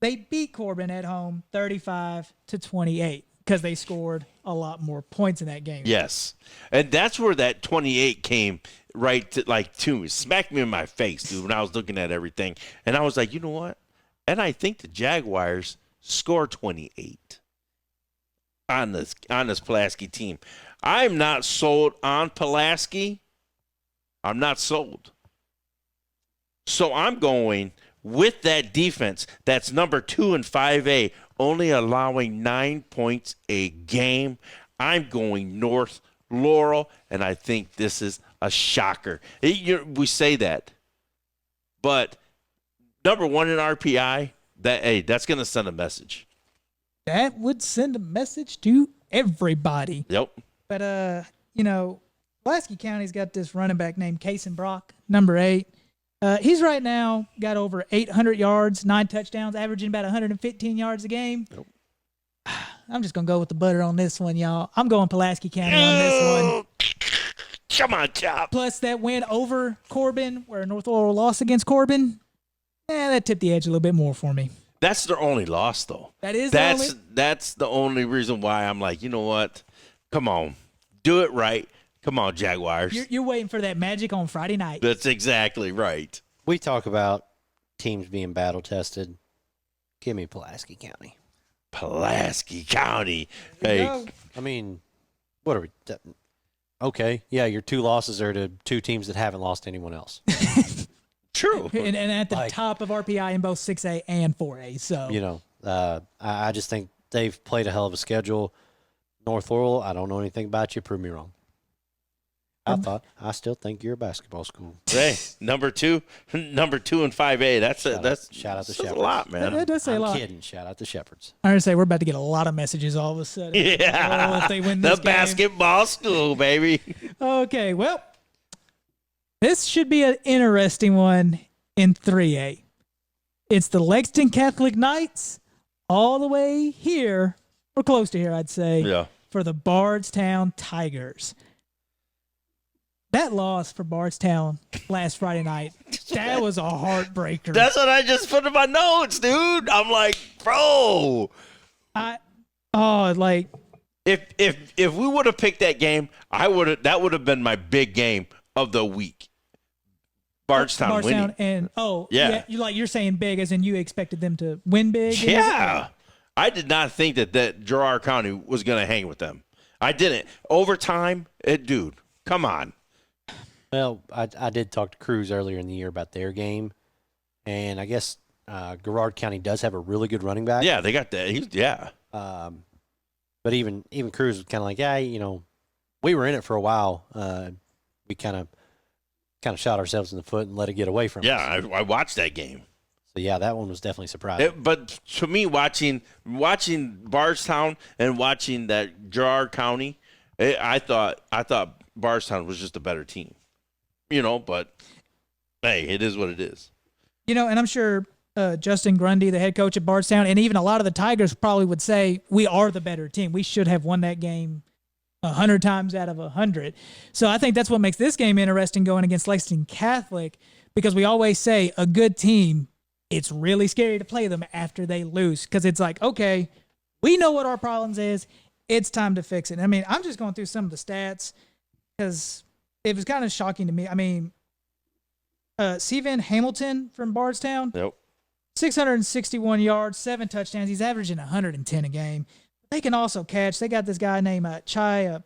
they beat Corbin at home 35-28 because they scored a lot more points in that game. Yes. And that's where that 28 came right to me. Smacked me in my face, dude, when I was looking at everything. And I was like, you know what? And I think the Jaguars score 28 on this Pulaski team. I'm not sold on Pulaski. I'm not sold. So I'm going with that defense that's number 2 in 5A, only allowing 9 points a game. I'm going North Laurel, and I think this is a shocker. We say that, but number 1 in RPI, that's going to send a message. That would send a message to everybody. Yep. But, Pulaski County's got this running back named Kason Brock, number 8. He's right now got over 800 yards, 9 touchdowns, averaging about 115 yards a game. Nope. I'm just going to go with the butter on this one, y'all. I'm going Pulaski County on this one. Come on, Chop. Plus that win over Corbin, where North Laurel lost against Corbin, that tipped the edge a little bit more for me. That's their only loss, though. That's the only reason why I'm like, you know what? Come on. Do it right. Come on, Jaguars. You're waiting for that magic on Friday night. That's exactly right. We talk about teams being battle tested. Give me Pulaski County. Pulaski County. Hey. I mean, what are we? Okay, yeah, your 2 losses are to 2 teams that haven't lost anyone else. True. And at the top of RPI in both 6A and 4A. So, I just think they've played a hell of a schedule. North Laurel, I don't know anything about you. Prove me wrong. I still think you're a basketball school. Hey, number two in 5A. That's shout out to a Shepherds. lot, man. That does say a lot. I'm kidding. Shout out to Shepherds. I'm going to say we're about to get a lot of messages all of a sudden. Yeah. If they win this the basketball school, baby. Okay, well, this should be an interesting one in 3A. It's the Lexington Catholic Knights all the way here, or close to here, I'd say, for the Bardstown Tigers. That loss for Bardstown last Friday night, that was a heartbreaker. That's what I just put in my notes, dude. I'm like, bro. If we would have picked that game, that would have been my big game of the week. Bardstown winning. And you're saying big as in you expected them to win big? Yeah. I did not think that Girard County was going to hang with them. I didn't. Overtime, dude, come on. Well, I did talk to Cruz earlier in the year about their game, and I guess Girard County does have a really good running back. Yeah, they got that. But even Cruz was kind of like, we were in it for a while. We kind of shot ourselves in the foot and let it get away from us. Yeah, I watched that game. So yeah, that one was definitely surprising. But to me, watching Bardstown and watching that Girard County, I thought Bardstown was just a better team. But hey, it is what it is. And I'm sure Justin Grundy, the head coach at Bardstown, and even a lot of the Tigers probably would say we are the better team. We should have won that game 100 times out of 100. So I think that's what makes this game interesting going against Lexington Catholic, because we always say a good team, it's really scary to play them after they lose, because it's like, okay, we know what our problems is. It's time to fix it. I mean, I'm just going through some of the stats because it was kind of shocking to me. I mean, Steven Hamilton from Bardstown, 661 yards, 7 touchdowns. He's averaging 110 a game. They can also catch. They got this guy named Chai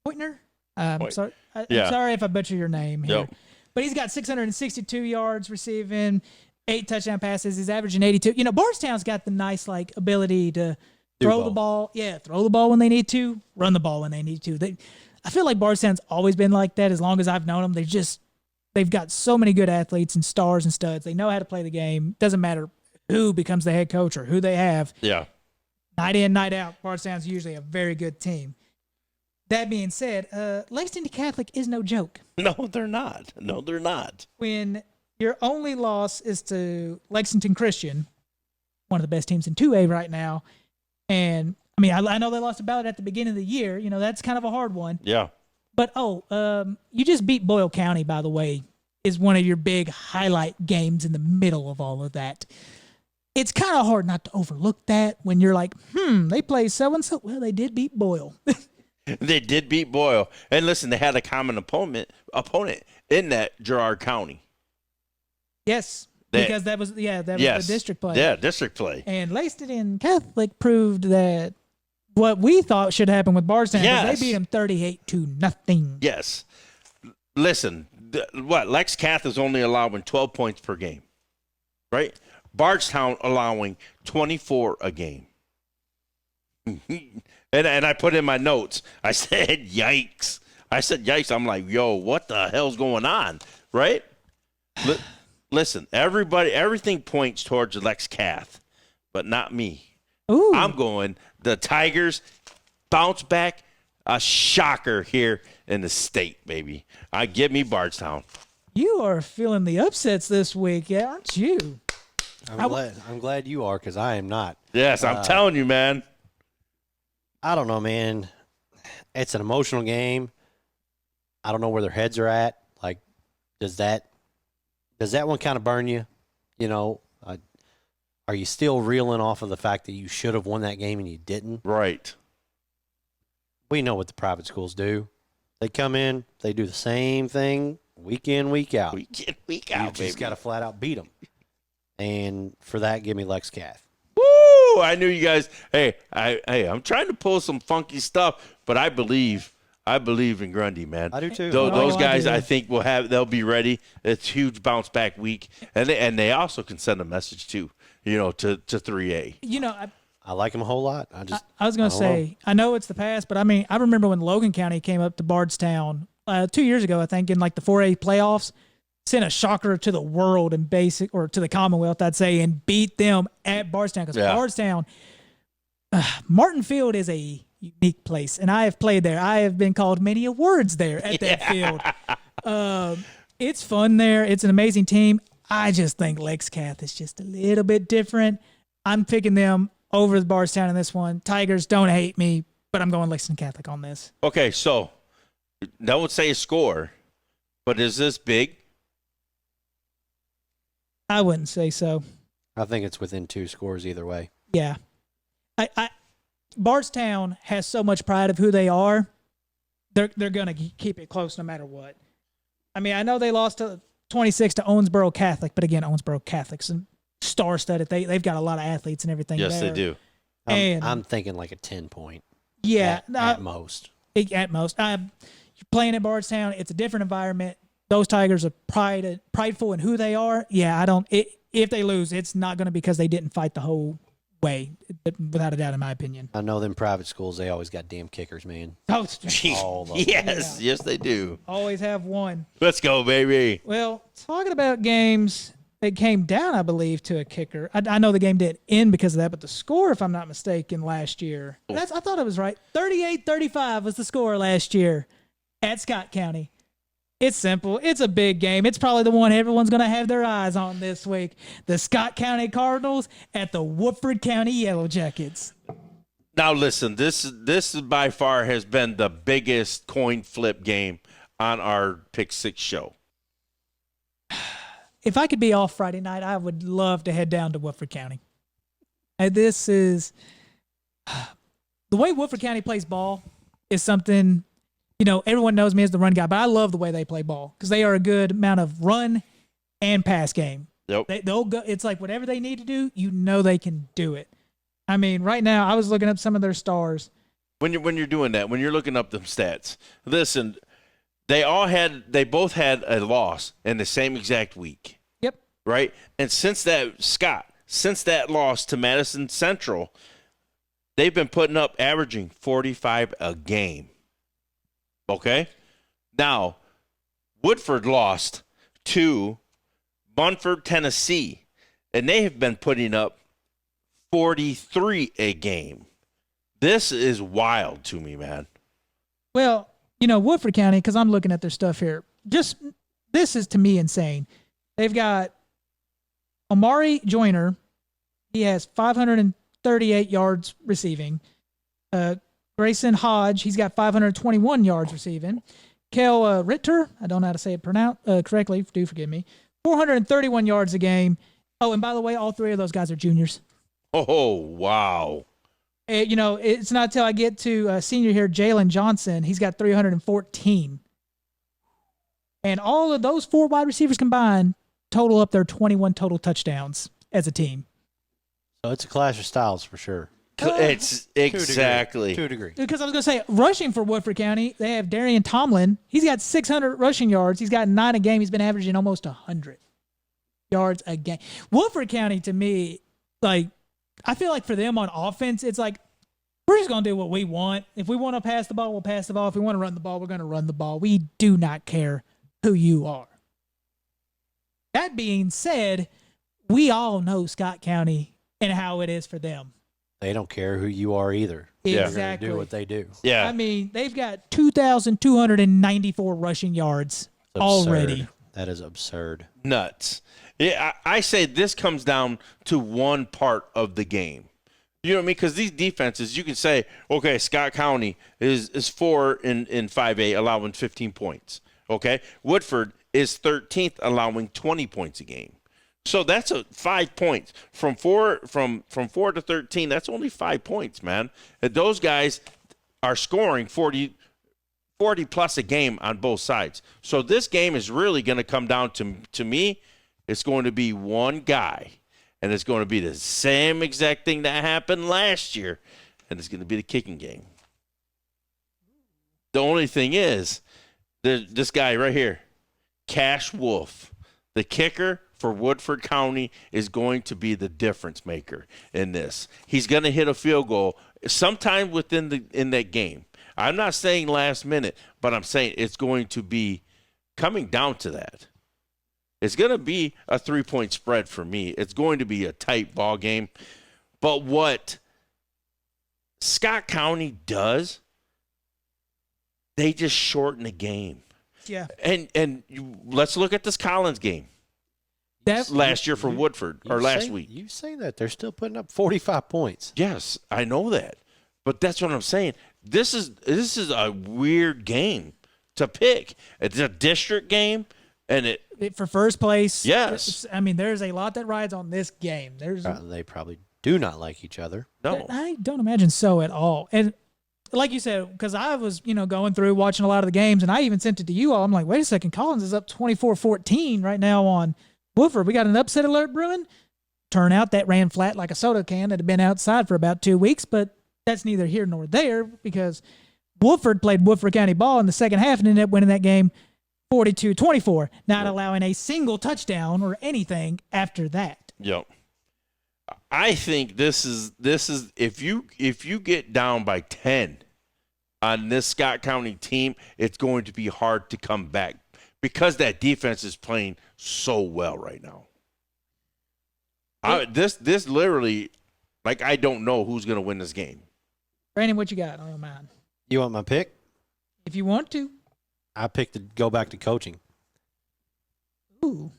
Poitner. I'm sorry if I butcher your name here. But he's got 662 yards receiving, 8 touchdown passes. He's averaging 82. Bardstown's got the nice ability to throw the ball. Yeah, throw the ball when they need to, run the ball when they need to. I feel like Bardstown's always been like that as long as I've known them. They've got so many good athletes and stars and studs. They know how to play the game. Doesn't matter who becomes the head coach or who they have. Yeah. Night in, night out, Bardstown's usually a very good team. That being said, Lexington Catholic is no joke. No, they're not. No, they're not. When your only loss is to Lexington Christian, one of the best teams in 2A right now, and I mean, I know they lost to Ballard at the beginning of the year. That's kind of a hard one. Yeah. But, you just beat Boyle County, by the way, is one of your big highlight games in the middle of all of that. It's kind of hard not to overlook that when you're like, they play so-and-so. Well, they did beat Boyle. They did beat Boyle. And listen, they had a common opponent in that Girard County. Yes, because that was the district play. Yeah, district play. And Lacey Catholic proved that what we thought should happen with Bardstown, because they beat them 38-0. Yes. Listen, Lex Cath is only allowing 12 points per game, right? Bardstown allowing 24 a game. and I put in my notes, I said, yikes. I'm like, yo, what the hell's going on, right? Listen, everything points towards Lex Cath, but not me. Ooh. I'm going the Tigers bounce back, a shocker here in the state, baby. Give me Bardstown. You are feeling the upsets this week, aren't you? I'm glad you are, because I am not. Yes, I'm telling you, man. I don't know, man. It's an emotional game. I don't know where their heads are at. Like, does that one kind of burn you? You know, are you still reeling off of the fact that you should have won that game and you didn't? Right. We know what the private schools do. They come in, they do the same thing week in, week out. Week in, week out, baby. You just got to flat out beat them. And for that, give me Lex Cath. Woo! I knew you guys. Hey, I'm trying to pull some funky stuff, but I believe in Grundy, man. I do too. Those guys, I think they'll be ready. It's huge bounce back week, and they also can send a message too, to 3A. I like them a whole lot. I was going to say, I know it's the past, but I mean, I remember when Logan County came up to Bardstown 2 years ago, I think, in like the 4A playoffs, sent a shocker to the world and to the Commonwealth, I'd say, and beat them at Bardstown. Because Bardstown, Martin Field is a unique place, and I have played there. I have been called many awards there at that field. It's fun there. It's an amazing team. I just think Lex Cath is just a little bit different. I'm picking them over the Bardstown in this one. Tigers, don't hate me, but I'm going Lexington Catholic on this. Okay, so that would say a score, but is this big? I wouldn't say so. I think it's within 2 scores either way. Yeah. Bardstown has so much pride of who they are. They're going to keep it close no matter what. I mean, I know they lost 26 to Owensboro Catholic, but again, Owensboro Catholics and star-studded. They've got a lot of athletes and everything. Yes, there. they do. I'm thinking like a 10-point. Yeah, at most. At most. You're playing at Bardstown. It's a different environment. Those Tigers are prideful in who they are. Yeah, if they lose, it's not going to be because they didn't fight the whole way, without a doubt, in my opinion. I know them private schools, they always got damn kickers, man. Oh, yes, they do. Always have one. Let's go, baby. Well, talking about games, it came down, I believe, to a kicker. I know the game didn't end because of that, but the score, if I'm not mistaken, last year, I thought it was right. 38-35 was the score last year at Scott County. It's simple. It's a big game. It's probably the one everyone's going to have their eyes on this week. The Scott County Cardinals at the Woodford County Yellow Jackets. Now, listen, this by far has been the biggest coin flip game on our Pick 6 show. If I could be off Friday night, I would love to head down to Woodford County. And this is the way Woodford County plays ball is something. Everyone knows me as the run guy, but I love the way they play ball because they are a good amount of run and pass game. Yep. They'll go. It's like whatever they need to do, they can do it. I mean, right now I was looking up some of their stars. When you're doing that, when you're looking up them stats, listen, they both had a loss in the same exact week. Yep. Right, and since that loss to Madison Central, they've been averaging 45 a game. Okay? Now, Woodford lost to Munford, Tennessee, and they have been putting up 43 a game. This is wild to me, man. Well, Woodford County, because I'm looking at their stuff here, this is to me insane. They've got Omari Joyner. He has 538 yards receiving. Grayson Hodge, he's got 521 yards receiving. Kel Ritter, I don't know how to say it correctly. Do forgive me. 431 yards a game. Oh, and by the way, all three of those guys are juniors. Oh, wow. It's not until I get to senior here, Jalen Johnson. He's got 314. And all of those 4 wide receivers combined total up their 21 total touchdowns as a team. So it's a clash of styles for sure. It's exactly. To a degree. Because I was going to say, rushing for Woodford County, they have Darian Tomlin. He's got 600 rushing yards. He's got 9 a game. He's been averaging almost 100 yards a game. Woodford County, to me, like, I feel like for them on offense, it's like, we're just going to do what we want. If we want to pass the ball, we'll pass the ball. If we want to run the ball, we're going to run the ball. We do not care who you are. That being said, we all know Scott County and how it is for them. They don't care who you are either. Exactly. They're gonna do what they do. Yeah. I mean, they've got 2,294 rushing yards already. That is absurd. Nuts. Yeah, I say this comes down to one part of the game. You know what I mean? Because these defenses, you can say, okay, Scott County is 4 in 5A, allowing 15 points. Okay, Woodford is 13th, allowing 20 points a game. So that's 5 points from 4 to 13. That's only 5 points, man. And those guys are scoring 40 plus a game on both sides. So this game is really going to come down to me. It's going to be one guy, and it's going to be the same exact thing that happened last year, and it's going to be the kicking game. The only thing is, this guy right here, Cash Wolf, the kicker for Woodford County, is going to be the difference maker in this. He's going to hit a field goal sometime in that game. I'm not saying last minute, but I'm saying it's going to be coming down to that. It's going to be a 3-point spread for me. It's going to be a tight ball game. But what Scott County does, they just shorten the game. Yeah. And let's look at this Collins game. Last year for Woodford, or last week. You say that. They're still putting up 45 points. Yes, I know that. But that's what I'm saying. This is a weird game to pick. It's a district game, and for first place. Yes. I mean, there's a lot that rides on this game. They probably do not like each other. No. I don't imagine so at all. And like you said, because I was, going through watching a lot of the games, and I even sent it to you all. I'm like, wait a second, Collins is up 24-14 right now on Woodford. We got an upset alert brewing. Turnout that ran flat like a soda can that had been outside for about 2 weeks, but that's neither here nor there because Woodford played Woodford County ball in the second half and ended up winning that game 42-24, not allowing a single touchdown or anything after that. Yep. I think this is if you get down by 10 on this Scott County team, it's going to be hard to come back because that defense is playing so well right now. This literally, like, I don't know who's going to win this game. Brandon, what you got on your mind? You want my pick? If you want to. I picked to go back to coaching. Ooh.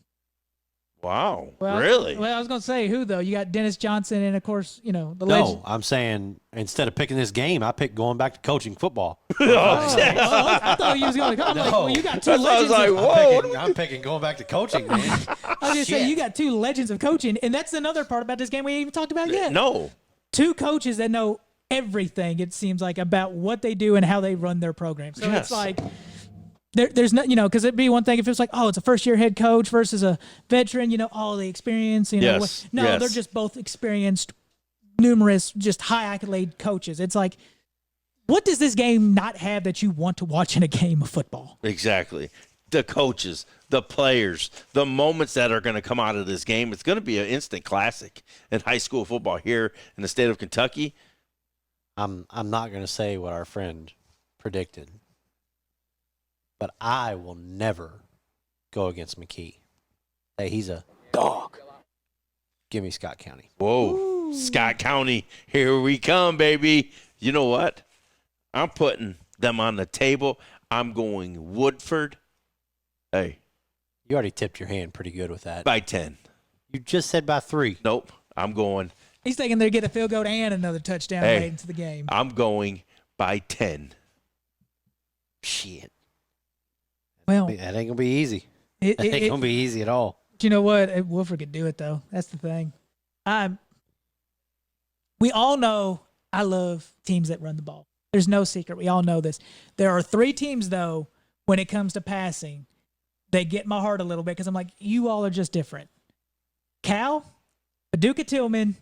Wow. Well, really? Well, I was going to say who, though. You got Dennis Johnson and, of course, the legend. No, I'm saying instead of picking this game, I picked going back to coaching football. I thought you was going to come. No. Like, well, you got two That's legends. I was like, whoa. I'm picking going back to coaching, man. I was going to say, you got two legends of coaching, and that's another part about this game we ain't even talked about yet. No. Two coaches that know everything, it seems like, about what they do and how they run their program. So Yes. it's like there's no, because it'd be one thing if it was like, oh, it's a first-year head coach versus a veteran, all the experience. Yes. No, Yes. they're just both experienced, numerous, just high accolade coaches. It's like, what does this game not have that you want to watch in a game of football? Exactly. The coaches, the players, the moments that are going to come out of this game. It's going to be an instant classic in high school football here in the state of Kentucky. I'm not going to say what our friend predicted, but I will never go against McKee. Hey, he's a dog. Give me Scott County. Whoa. Ooh. Scott County, here we come, baby. You know what? I'm putting them on the table. I'm going Woodford. Hey. You already tipped your hand pretty good with that. By 10. You just said by 3. Nope. I'm going. He's thinking they'll get a field goal and another touchdown late into the game. I'm going by 10. Shit. Well, That ain't gonna be easy. it, That ain't it, gonna be easy at all. you know what? Woodford could do it though. That's the thing. We all know I love teams that run the ball. There's no secret. We all know this. There are 3 teams though when it comes to passing, they get my heart a little bit because I'm like, you all are just different. Cal, Paducah Tillman,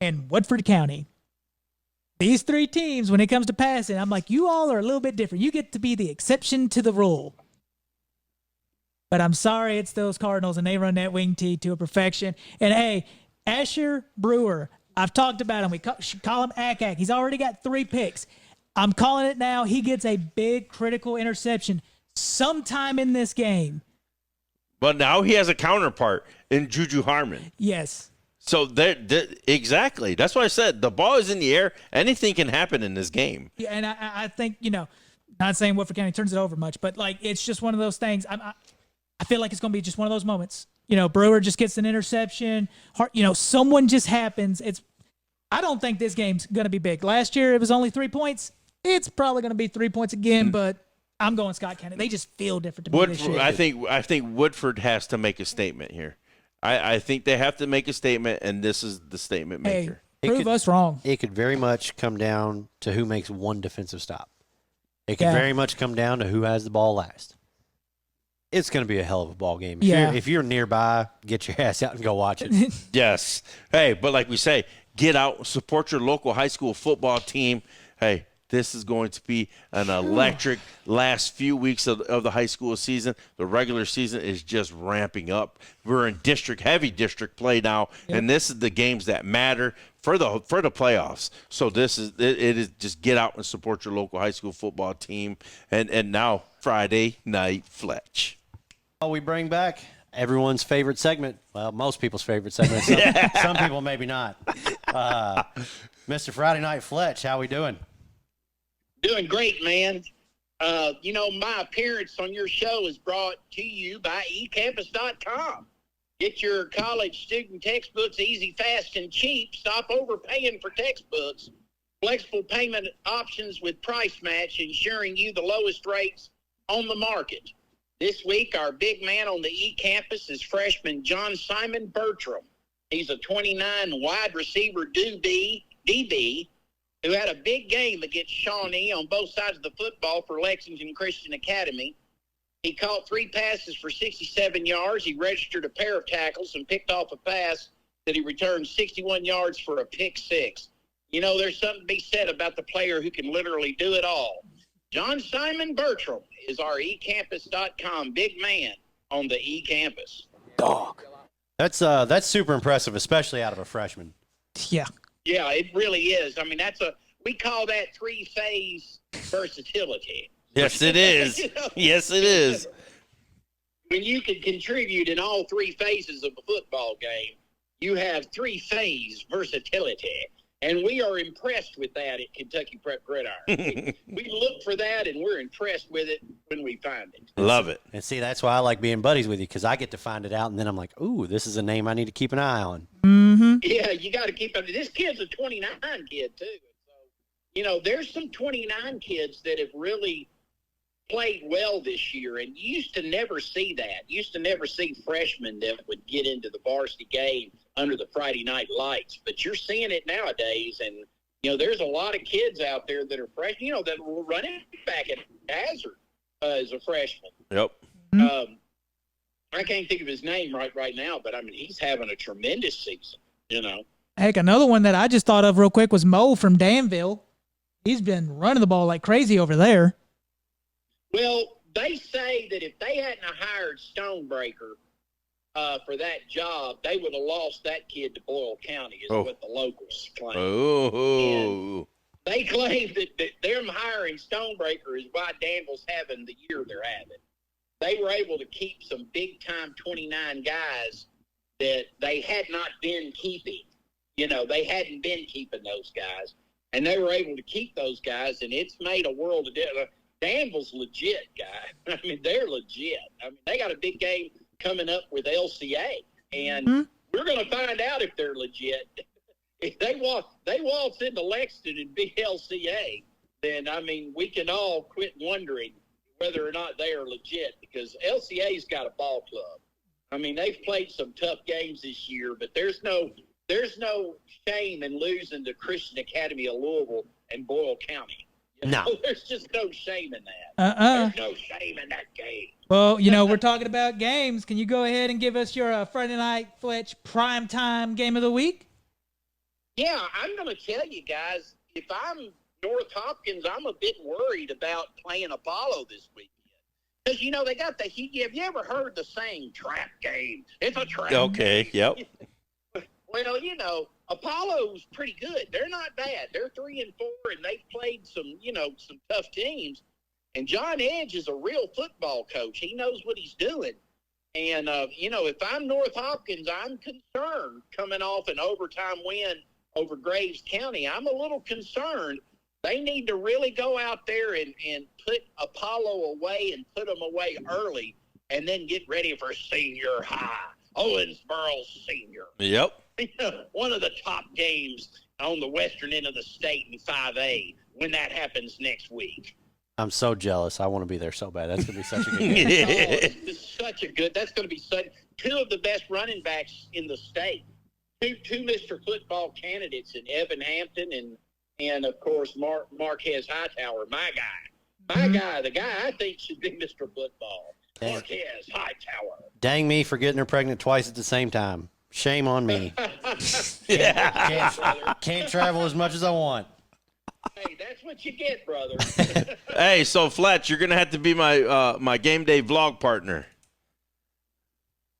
and Woodford County. These 3 teams, when it comes to passing, I'm like, you all are a little bit different. You get to be the exception to the rule. But I'm sorry, it's those Cardinals, and they run that wing tee to a perfection. And, hey, Asher Brewer, I've talked about him. We should call him Ack. He's already got 3 picks. I'm calling it now. He gets a big critical interception sometime in this game. But now he has a counterpart in Juju Harmon. Yes. So exactly. That's why I said the ball is in the air. Anything can happen in this game. Yeah, and I think, not saying Woodford County turns it over much, but, like, it's just one of those things. I feel like it's going to be just one of those moments. Brewer just gets an interception. Someone just happens. I don't think this game's going to be big. Last year, it was only 3 points. It's probably going to be 3 points again, but I'm going Scott County. They just feel different to me this year. I think Woodford has to make a statement here. I think they have to make a statement, and this is the statement maker. Hey, prove us wrong. It could very much come down to who makes one defensive stop. It could very much come down to who has the ball last. It's going to be a hell of a ball game. If you're nearby, get your ass out and go watch it. Yes. Hey, but like we say, get out, support your local high school football team. Hey, this is going to be an electric last few weeks of the high school season. The regular season is just ramping up. We're in heavy district play now, and this is the games that matter for the playoffs. So it is just get out and support your local high school football team. And now Friday night Fletch. We bring back everyone's favorite segment. Well, most people's favorite segment. Some people maybe not. Mr. Friday Night Fletch, how we doing? Doing great, man. My appearance on your show is brought to you by ecampus.com. Get your college student textbooks easy, fast, and cheap. Stop overpaying for textbooks. Flexible payment options with Price Match, ensuring you the lowest rates on the market. This week, our big man on the eCampus is freshman John Simon Bertram. He's a 29 wide receiver DB who had a big game against Shawnee on both sides of the football for Lexington Christian Academy. He caught 3 passes for 67 yards. He registered a pair of tackles and picked off a pass that he returned 61 yards for a pick 6. There's something to be said about the player who can literally do it all. John Simon Bertram is our ecampus.com big man on the eCampus. Dog. That's super impressive, especially out of a freshman. Yeah. Yeah, it really is. I mean, we call that 3-phase versatility. Yes, it is. Yes, it is. When you can contribute in all 3 phases of a football game, you have 3-phase versatility. And we are impressed with that at Kentucky Prep Gridiron. We look for that, and we're impressed with it when we find it. Love it. And see, that's why I like being buddies with you, because I get to find it out, and then I'm like, ooh, this is a name I need to keep an eye on. Mm-hmm. Yeah, you got to keep up. This kid's a 29 kid, too. So, there's some 29 kids that have really played well this year, and you used to never see that. You used to never see freshmen that would get into the varsity game under the Friday night lights, but you're seeing it nowadays, and there's a lot of kids out there that are freshmen, that were running back at Hazard as a freshman. Yep. I can't think of his name right now, but I mean, he's having a tremendous season. Heck, another one that I just thought of real quick was Mo from Danville. He's been running the ball like crazy over there. Well, they say that if they hadn't hired Stonebreaker for that job, they would have lost that kid to Boyle County, is what the locals claim. Oh. They claim that them hiring Stonebreaker is why Danville's having the year they're having. They were able to keep some big-time 29 guys that they had not been keeping. They hadn't been keeping those guys. And they were able to keep those guys, and it's made a world of difference. Danville's legit, guy. I mean, they're legit. I mean, they got a big game coming up with LCA, and we're going to find out if they're legit. If they waltz into Lexington and beat LCA, then, I mean, we can all quit wondering whether or not they are legit, because LCA's got a ball club. I mean, they've played some tough games this year, but there's no shame in losing to Christian Academy of Louisville and Boyle County. No. There's just no shame in that. There's no shame in that game. Well, we're talking about games. Can you go ahead and give us your Friday night Fletch primetime game of the week? Yeah, I'm going to tell you guys, if I'm North Hopkins, I'm a bit worried about playing Apollo this weekend. Because, they got the heat. Have you ever heard the saying, trap game? It's a trap Okay, game. yep. Well, Apollo's pretty good. They're not bad. They're 3-4, and they've played some tough teams. And John Edge is a real football coach. He knows what he's doing. And, if I'm North Hopkins, I'm concerned coming off an overtime win over Graves County. I'm a little concerned. They need to really go out there and put Apollo away and put them away early and then get ready for senior high. Owensboro Senior. Yep. One of the top games on the western end of the state in 5A when that happens next week. I'm so jealous. I want to be there so bad. That's going to be such a good game. That's going to be such two of the best running backs in the state. Two Mr. Football candidates in Evan Hampton and of course Marquez Hightower, my guy, the guy I think should be Mr. Football. Marquez Hightower. Dang me for getting her pregnant twice at the same time. Shame on me. Can't travel as much as I want. Hey, that's what you get, brother. Hey, so Fletch, you're gonna have to be my game day vlog partner.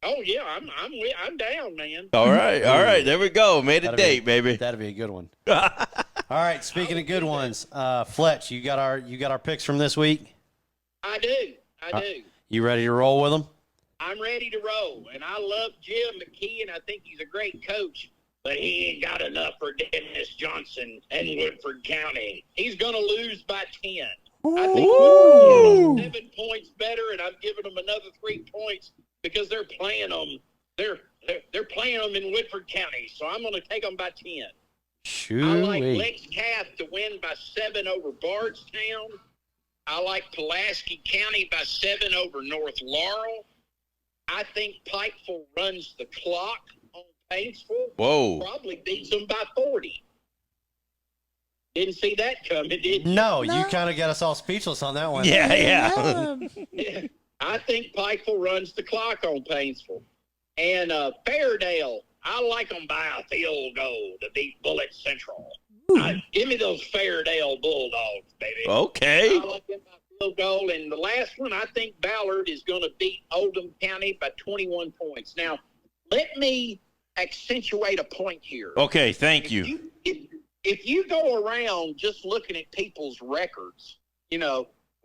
Oh yeah, I'm down, man. All right, there we go. Made a date, baby. That'd be a good one. All right, speaking of good ones, Fletch, you got our picks from this week? I do. You ready to roll with them? I'm ready to roll, and I love Jim McKee, and I think he's a great coach, but he ain't got enough for Dennis Johnson and Woodford County. He's going to lose by 10. I think Woodford is 7 points better, and I'm giving them another 3 points because they're playing them. They're playing them in Woodford County, so I'm going to take them by 10. I like Lex Cath to win by 7 over Bardstown. I like Pulaski County by 7 over North Laurel. I think Pikeville runs the clock on Paintsville. Whoa. Probably beats them by 40. Didn't see that coming, did you? No, you kind of got us all speechless on that one. Yeah. I think Pikeville runs the clock on Paintsville. And Fairdale, I like them by a field goal to beat Bullitt Central. Give me those Fairdale Bulldogs, baby. Okay. I like them by field goal. And the last one, I think Ballard is going to beat Oldham County by 21 points. Now, let me accentuate a point here. Okay, thank you. If you go around just looking at people's records,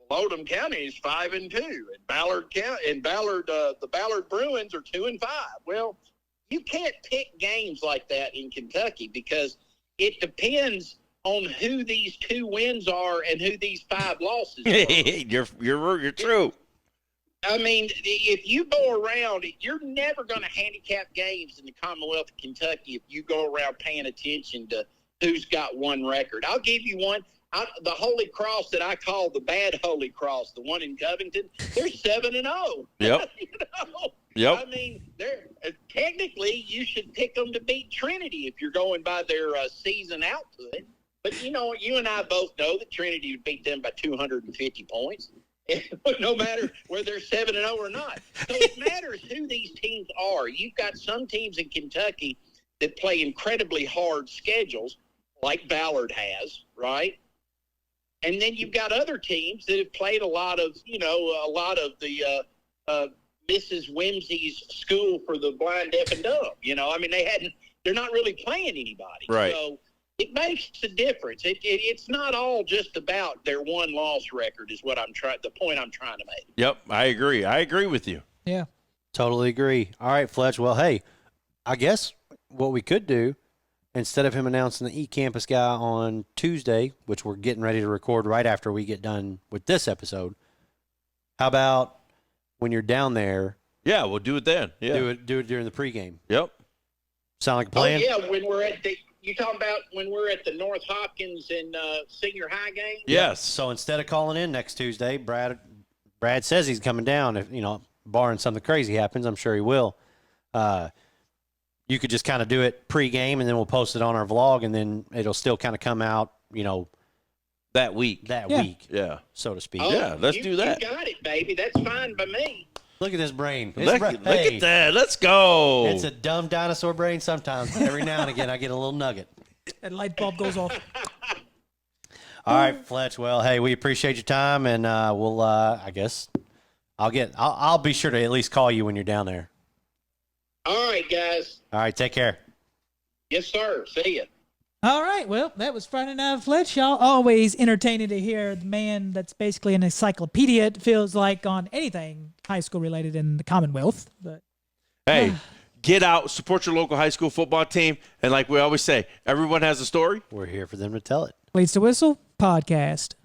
Oldham County is 5-2, and Ballard County and the Ballard Bruins are 2-5. Well, you can't pick games like that in Kentucky because it depends on who these 2 wins are and who these 5 losses are. You're true. I mean, if you go around, you're never going to handicap games in the Commonwealth of Kentucky if you go around paying attention to who's got one record. I'll give you one. The Holy Cross that I call the bad Holy Cross, the one in Covington, they're 7-0. Yep. Yep. I mean, technically you should pick them to beat Trinity if you're going by their season output. But you and I both know that Trinity would beat them by 250 points, no matter whether they're 7-0 or not. So it matters who these teams are. You've got some teams in Kentucky that play incredibly hard schedules, like Ballard has, right? And then you've got other teams that have played a lot of the Mrs. Whimsy's School for the Blind, Deaf, and Dumb. I mean, they're not really playing anybody. Right. So it makes a difference. It's not all just about their one-loss record is the point I'm trying to make. Yep, I agree. I agree with you. Yeah. Totally agree. All right, Fletch. Well, hey, I guess what we could do, instead of him announcing the eCampus guy on Tuesday, which we're getting ready to record right after we get done with this episode, how about when you're down there? Yeah, we'll do it then. Yeah. Do it during the pregame. Yep. Sound like a plan? Oh, yeah, when we're at you talking about when we're at the North Hopkins and senior high game? Yes. So instead of calling in next Tuesday, Brad Brad says he's coming down. If barring something crazy happens, I'm sure he will. You could just kind of do it pre-game, and then we'll post it on our vlog, and then it'll still kind of come out, that week. Yeah. So to speak. Oh, Yeah, let's do that. You got it, baby. That's fine by me. Look at this brain. Look at that. Let's go. It's a dumb dinosaur brain sometimes. But every now and again, I get a little nugget. That light bulb goes off. All right, Fletch. Well, hey, we appreciate your time, and we'll. I guess I'll be sure to at least call you when you're down there. All right, guys. All right, take care. Yes, sir. See ya. All right, well, that was Friday Night Fletch. Y'all always entertaining to hear the man that's basically an encyclopedia, it feels like, on anything high school related in the Commonwealth. But hey, get out, support your local high school football team, and like we always say, everyone has a story. We're here for them to tell it. Cleats to Whistle podcast.